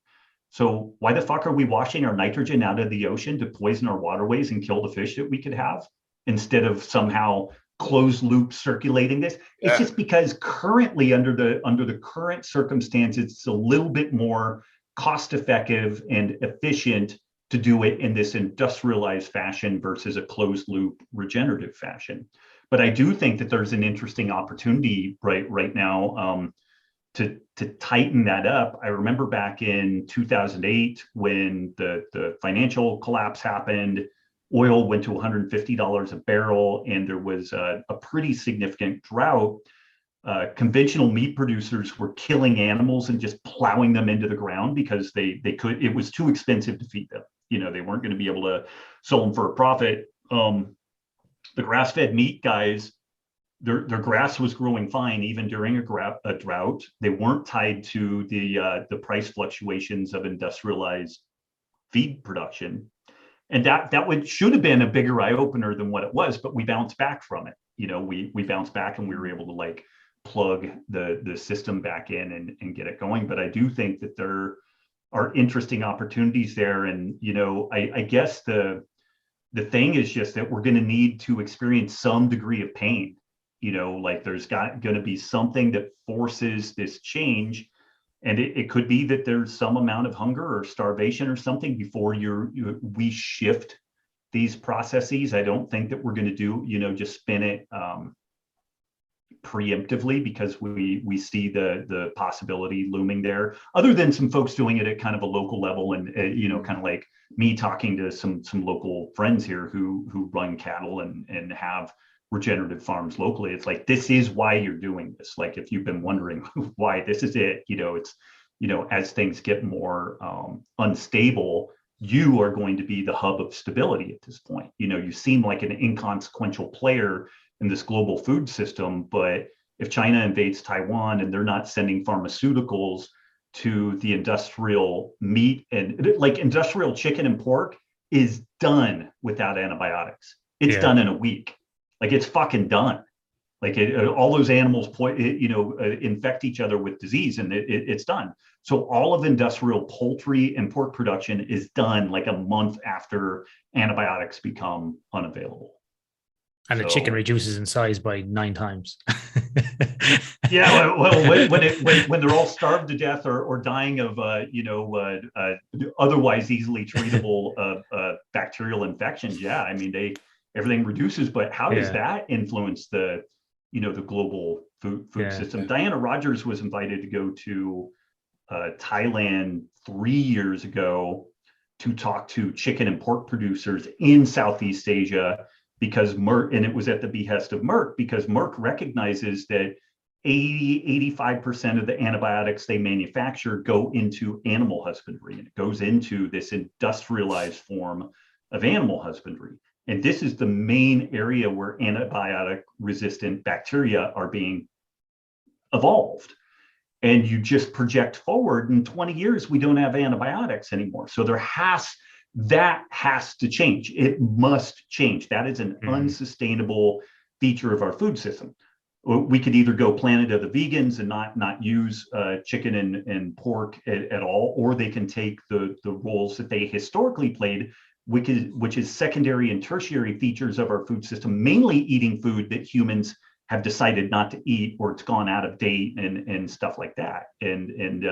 So why the fuck are we washing our nitrogen out of the ocean to poison our waterways and kill the fish that we could have, instead of somehow closed loop circulating this? It's just because currently under the current circumstances, it's a little bit more cost effective and efficient to do it in this industrialized fashion versus a closed loop regenerative fashion. But I do think that there's an interesting opportunity right now to tighten that up. I remember back in 2008 when the financial collapse happened, oil went to $150 a barrel, and there was a pretty significant drought. Conventional meat producers were killing animals and just plowing them into the ground because it was too expensive to feed them. They weren't going to be able to sell them for a profit. The grass-fed meat guys, their grass was growing fine even during a drought. They weren't tied to the price fluctuations of industrialized feed production, and that should have been a bigger eye opener than what it was. But we bounced back from it. We bounced back, and we were able to like plug the system back in and get it going. But I do think that there are interesting opportunities there, and I guess the thing is just that we're going to need to experience some degree of pain. Like there's going to be something that forces this change. And it could be that there's some amount of hunger or starvation or something before we shift these processes. I don't think that we're going to do, just spin it preemptively, because we see the possibility looming there, other than some folks doing it at kind of a local level, and kind of like me talking to some local friends here who run cattle and have regenerative farms locally. It's like, this is why you're doing this. Like, if you've been wondering why, this is it. It's as things get more unstable, you are going to be the hub of stability at this point. You seem like an inconsequential player in this global food system, but if China invades Taiwan and they're not sending pharmaceuticals to the industrial meat, and like industrial chicken and pork is done without antibiotics. It's done in a week. Like, it's fucking done. Like, all those animals infect each other with disease, and it's done. So all of industrial poultry and pork production is done like a month after antibiotics become unavailable. And the chicken reduces in size by 9 times. Yeah, well, when they're all starved to death or dying of otherwise easily treatable bacterial infections, yeah, I mean everything reduces. But how does that influence the global food system? Diana Rogers was invited to go to Thailand 3 years ago to talk to chicken and pork producers in Southeast Asia, because Merck, and it was at the behest of Merck, because Merck recognizes that 85% of the antibiotics they manufacture go into animal husbandry, and it goes into this industrialized form of animal husbandry. And this is the main area where antibiotic resistant bacteria are being evolved. And you just project forward, in 20 years, we don't have antibiotics anymore. So that has to change. It must change. That is an unsustainable feature of our food system. We could either go planet of the vegans and not use chicken and pork at all, or they can take the roles that they historically played, which is secondary and tertiary features of our food system, mainly eating food that humans have decided not to eat, or it's gone out of date and stuff like that. And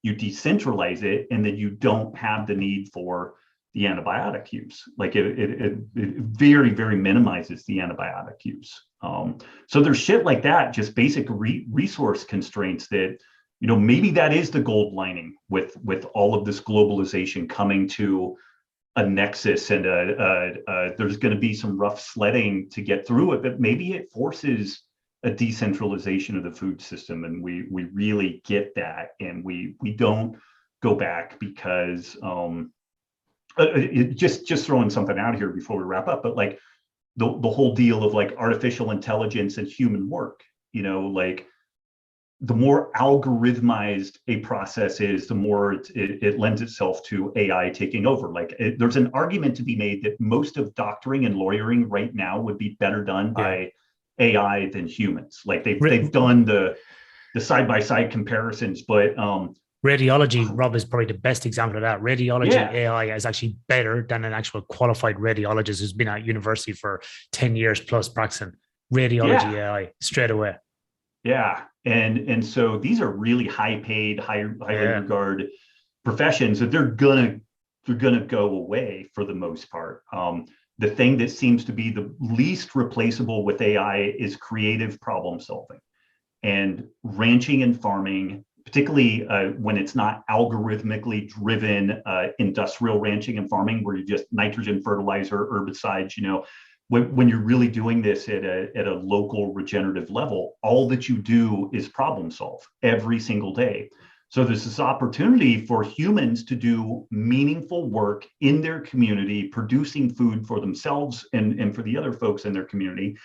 you decentralize it, and then you don't have the need for the antibiotic use. Like, it very, very minimizes the antibiotic use. So there's shit like that, just basic resource constraints that, maybe that is the gold lining with all of this globalization coming to a nexus, and there's going to be some rough sledding to get through it, but maybe it forces a decentralization of the food system, and we really get that, and we don't go back, because just throwing something out here before we wrap up, but like the whole deal of like artificial intelligence and human work, like, the more algorithmized a process is, the more it lends itself to AI taking over. Like, there's an argument to be made that most of doctoring and lawyering right now would be better done by AI than humans. Like, they've done the side-by-side comparisons, but radiology, Rob, is probably the best example of that. Radiology AI is actually better than an actual qualified radiologist who's been at university for 10 years plus practicing. Radiology AI straight away. Yeah. And so these are really high paid, highly regarded professions that they're gonna go away for the most part. The thing that seems to be the least replaceable with AI is creative problem solving, and ranching and farming, particularly when it's not algorithmically driven industrial ranching and farming, where you just nitrogen fertilizer, herbicides, when you're really doing this at a local regenerative level, all that you do is problem solve every single day. So there's this opportunity for humans to do meaningful work in their community, producing food for themselves and for the other folks in their community.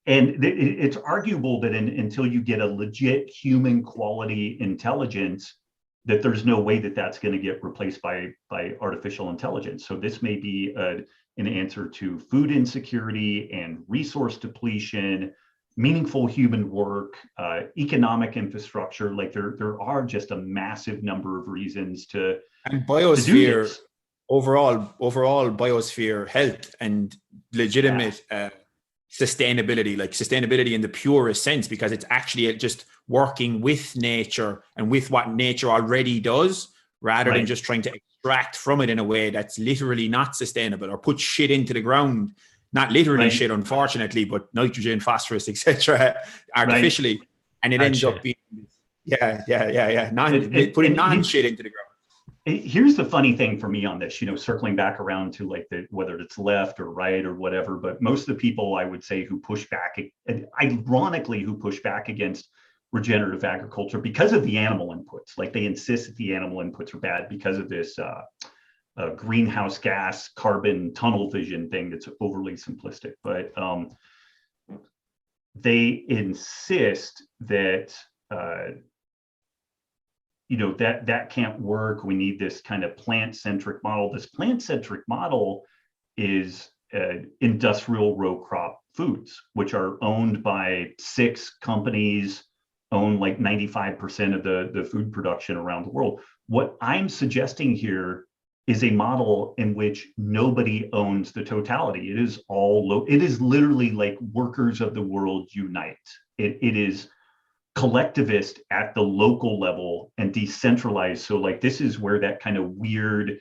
And it's arguable that until you get a legit human quality intelligence, that there's no way that that's going to get replaced by artificial intelligence. So this may be an answer to food insecurity and resource depletion, meaningful human work, economic infrastructure. Like, there are just a massive number of reasons to biosphere, overall biosphere health and legitimate sustainability, like sustainability in the purest sense, because it's actually just working with nature and with what nature already does, rather than just trying to extract from it in a way that's literally not sustainable, or put shit into the ground, not literally shit, unfortunately, but nitrogen, phosphorus, etc., artificially, and it ends up being putting non-shit into the ground. Here's the funny thing for me on this, circling back around to like whether it's left or right or whatever, but most of the people I would say who push back, ironically, who push back against regenerative agriculture because of the animal inputs, like they insist that the animal inputs are bad because of this greenhouse gas carbon tunnel vision thing that's overly simplistic, but they insist that that can't work. We need this kind of plant-centric model. This plant-centric model is industrial row crop foods, which are owned by 6 companies, own like 95% of the food production around the world. What I'm suggesting here is a model in which nobody owns the totality. It is it is literally like workers of the world unite. It is collectivist at the local level and decentralized. So like this is where that kind of weird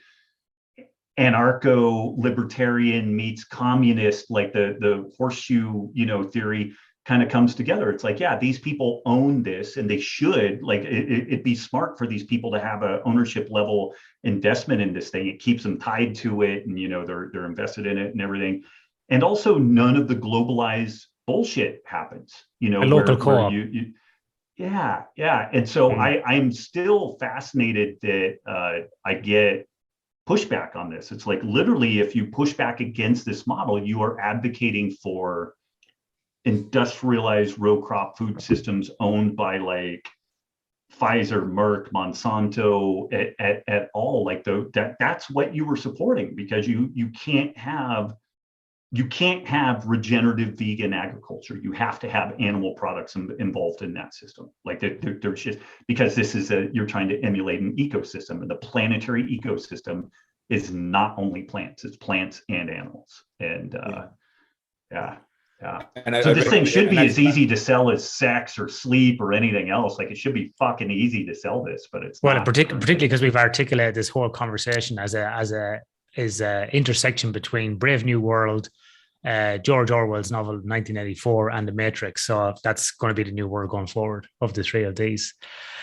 anarcho-libertarian meets communist, like the horseshoe, theory kind of comes together. It's like, yeah, these people own this and they should, like it'd be smart for these people to have a ownership level investment in this thing. It keeps them tied to it and, they're invested in it and everything. And also none of the globalized bullshit happens, a local co-op. Yeah. And so I'm still fascinated that I get pushback on this. It's like literally if you push back against this model, you are advocating for industrialized row crop food systems owned by like Pfizer, Merck, Monsanto at all. Like that's what you were supporting, because you can't have regenerative vegan agriculture. You have to have animal products involved in that system. Like there's just, because this is you're trying to emulate an ecosystem, and the planetary ecosystem is not only plants, it's plants and animals. And so this thing should be as easy to sell as sex or sleep or anything else. Like it should be fucking easy to sell this, but it's not. Particularly because we've articulated this whole conversation as a intersection between Brave New World, George Orwell's novel 1984, and The Matrix. So that's going to be the new world going forward of the 3 of these.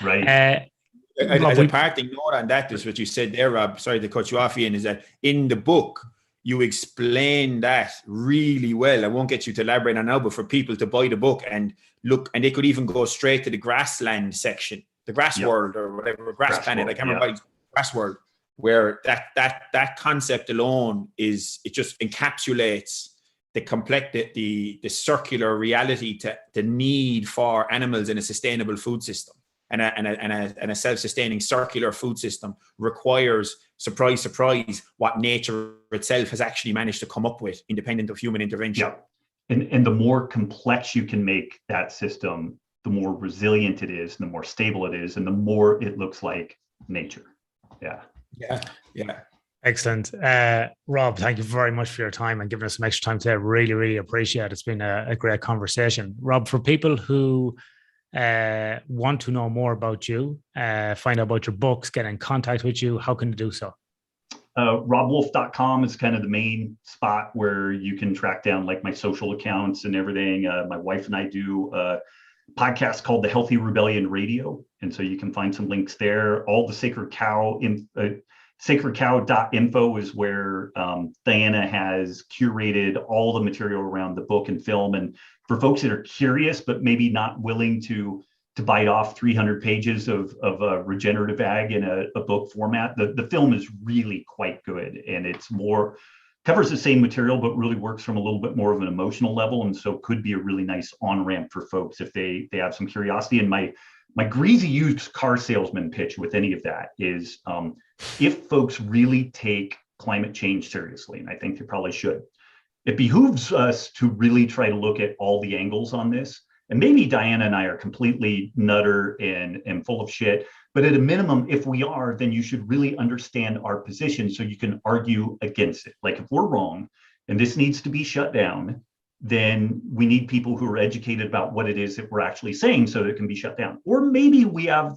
Right. As a parting note on that, is what you said there, Rob. Sorry to cut you off, Ian. Is that in the book you explain that really well? I won't get you to elaborate on now, but for people to buy the book and look, and they could even go straight to the grassland section, the grass world or whatever, grass planet. World, I can't remember, grass world, where that concept alone it just encapsulates the circular reality, to the need for animals in a sustainable food system. And a self-sustaining circular food system requires, surprise, surprise, what nature itself has actually managed to come up with, independent of human intervention. Yeah. And the more complex you can make that system, the more resilient it is, and the more stable it is, and the more it looks like nature. Yeah. Excellent. Rob, thank you very much for your time and giving us some extra time today. Really, really appreciate it. It's been a great conversation. Rob, for people who want to know more about you, find out about your books, get in contact with you, how can they do so? RobbWolf.com is kind of the main spot where you can track down like my social accounts and everything. My wife and I do a podcast called The Healthy Rebellion Radio. And so you can find some links there. All the Sacred Cow, sacredcow.info is where Diana has curated all the material around the book and film. And for folks that are curious, but maybe not willing to bite off 300 pages of regenerative ag in a book format, the film is really quite good. And it's covers the same material, but really works from a little bit more of an emotional level. And so could be a really nice on-ramp for folks if they have some curiosity. And my greasy used car salesman pitch with any of that is if folks really take climate change seriously, and I think they probably should, it behooves us to really try to look at all the angles on this. And maybe Diana and I are completely nutter and full of shit, but at a minimum, if we are, then you should really understand our position so you can argue against it. Like if we're wrong and this needs to be shut down, then we need people who are educated about what it is that we're actually saying so that it can be shut down. Or maybe we have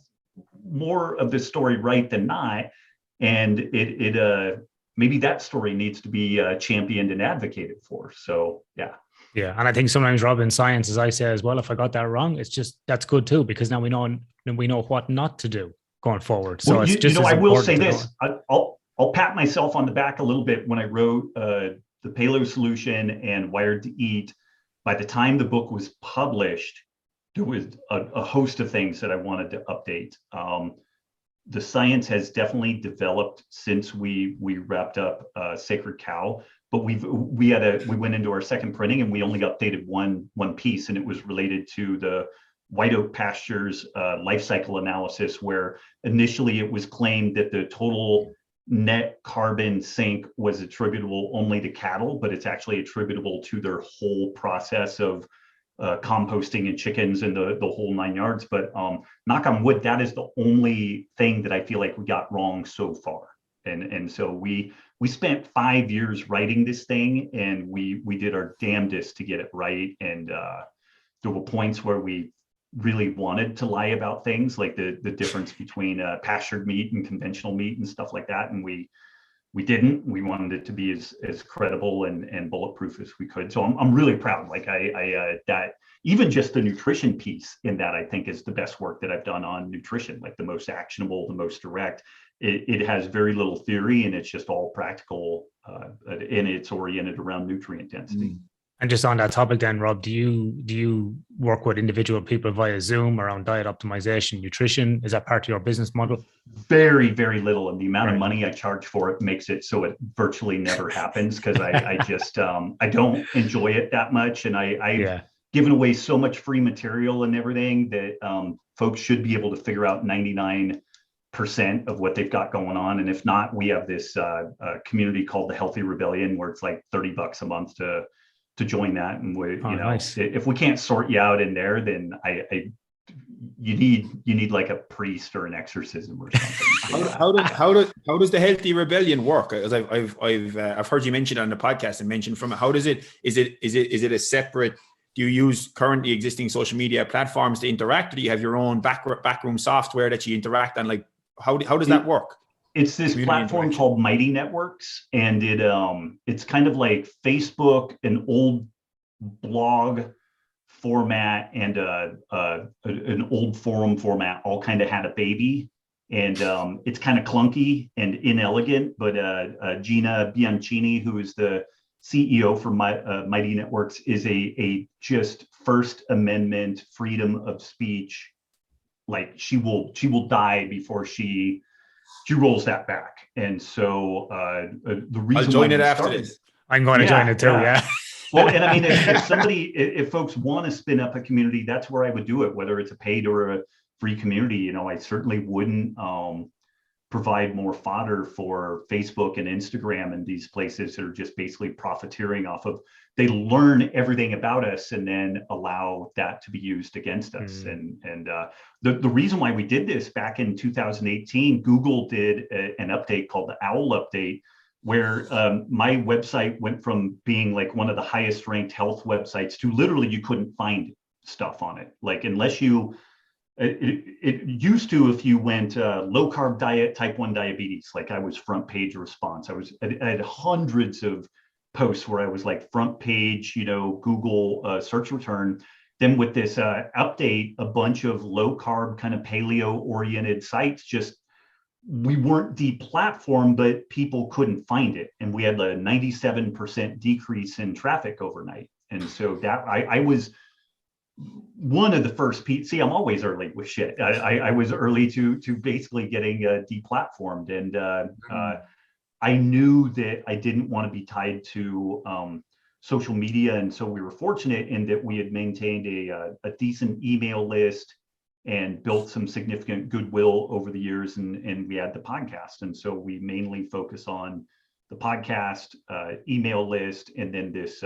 more of this story right than not, and it maybe that story needs to be championed and advocated for. So yeah. Yeah, and I think sometimes, Rob, in science, as I say as well, if I got that wrong, it's just that's good too, because now we know what not to do going forward. So well, it's just I will say this. I'll pat myself on the back a little bit. When I wrote the Paleo Solution and Wired to Eat, by the time the book was published, there was a host of things that I wanted to update. The science has definitely developed since we wrapped up Sacred Cow. But we went into our second printing and we only updated one piece, and it was related to the white oak pastures life cycle analysis, where initially it was claimed that the total net carbon sink was attributable only to cattle, but it's actually attributable to their whole process of composting and chickens and the whole 9 yards. But knock on wood, that is the only thing that I feel like we got wrong so far. And so we spent 5 years writing this thing, and we did our damnedest to get it right. And there were points where we really wanted to lie about things like the difference between pastured meat and conventional meat and stuff like that. And we didn't. We wanted it to be as credible and bulletproof as we could. So I'm really proud. Like that even just the nutrition piece in that, I think, is the best work that I've done on nutrition, like the most actionable, the most direct. It has very little theory, and it's just all practical, and it's oriented around nutrient density. And just on that topic then, Rob, do you work with individual people via Zoom around diet optimization, nutrition? Is that part of your business model? Very, very little. And the amount of money I charge for it makes it so it virtually never happens, because I just, I don't enjoy it that much. And I've given away so much free material and everything that folks should be able to figure out 99% of what they've got going on. And if not, we have this community called the Healthy Rebellion, where it's like $30 a month to join that. And we, nice. If we can't sort you out in there, then you need like a priest or an exorcism or something. How does the Healthy Rebellion work? As I've heard you mention it on the podcast and mentioned from it. How does it? Is it a separate? Do you use currently existing social media platforms to interact, or do you have your own backroom software that you interact on? Like, how does that work? It's this platform called Mighty Networks, and it's kind of like Facebook, an old blog format, and an old forum format all kind of had a baby. And it's kind of clunky and inelegant, but Gina Bianchini, who is the CEO for Mighty Networks, is a just First Amendment freedom of speech. Like she will die before she rolls that back. And so the reason I'll join it after this. I'm going to join it too. Yeah. Well, and I mean, if folks want to spin up a community, that's where I would do it, whether it's a paid or a free community. I certainly wouldn't provide more fodder for Facebook and Instagram and these places that are just basically profiteering off of, they learn everything about us and then allow that to be used against us. And the reason why we did this back in 2018, Google did an update called the OWL update, where my website went from being like one of the highest ranked health websites to literally you couldn't find stuff on it. Like unless you, it used to, if you went low carb diet, type 1 diabetes, like I was front page response. I had hundreds of posts where I was like front page, Google search return. Then with this update, a bunch of low carb kind of paleo oriented sites just, we weren't deplatformed, but people couldn't find it. And we had a 97% decrease in traffic overnight. And so that I was one of the first people. See, I'm always early with shit. I was early to basically getting deplatformed. And I knew that I didn't want to be tied to social media. And so we were fortunate in that we had maintained a decent email list and built some significant goodwill over the years. And we had the podcast. And so we mainly focus on the podcast, email list, and then this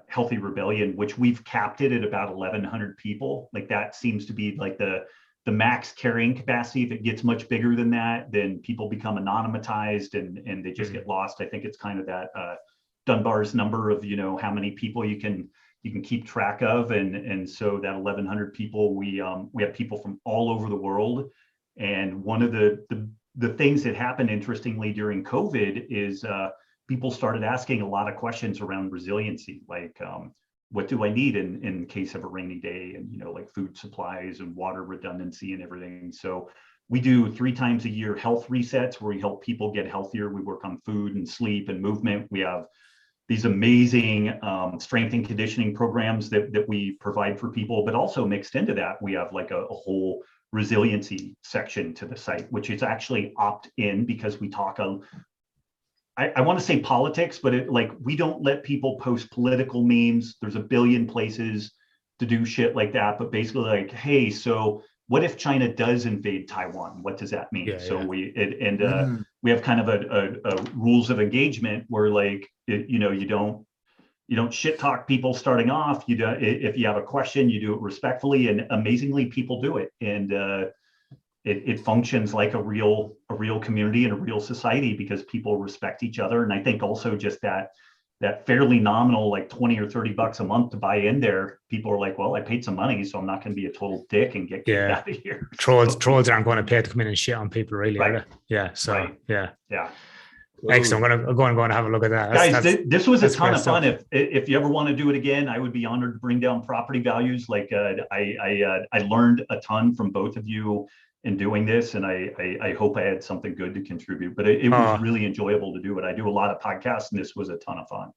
Healthy Rebellion, which we've capped it at about 1,100 people. Like that seems to be like the max carrying capacity. If it gets much bigger than that, then people become anonymized and they just get lost. I think it's kind of that Dunbar's number of, how many people you can keep track of. And so that 1,100 people, we have people from all over the world. And one of the the things that happened interestingly during COVID is people started asking a lot of questions around resiliency, like what do I need in case of a rainy day, and like food supplies and water redundancy and everything. So we do 3 times a year health resets where we help people get healthier. We work on food and sleep and movement. We have these amazing strength and conditioning programs that we provide for people, but also mixed into that, we have like a whole resiliency section to the site, which is actually opt-in because we talk I want to say politics, but we don't let people post political memes. There's a billion places to do shit like that, but basically like, hey, so what if China does invade Taiwan? What does that mean? We have kind of a rules of engagement where you don't shit talk people starting off. If you have a question, you do it respectfully, and amazingly people do it. And it functions like a real community and a real society because people respect each other. And I think also just that fairly nominal, like 20 or $30 a month to buy in there, people are like, well, I paid some money, so I'm not going to be a total dick and get kicked out of here. Trolls aren't going to pay to come in and shit on people, really, right. are they? Yeah. So yeah. Excellent. I'm going to have a look at that. Guys, this was a ton of fun. If you ever want to do it again, I would be honored to bring down property values. I learned a ton from both of you in doing this, and I hope I had something good to contribute. But it was really enjoyable to do it. I do a lot of podcasts, and this was a ton of fun.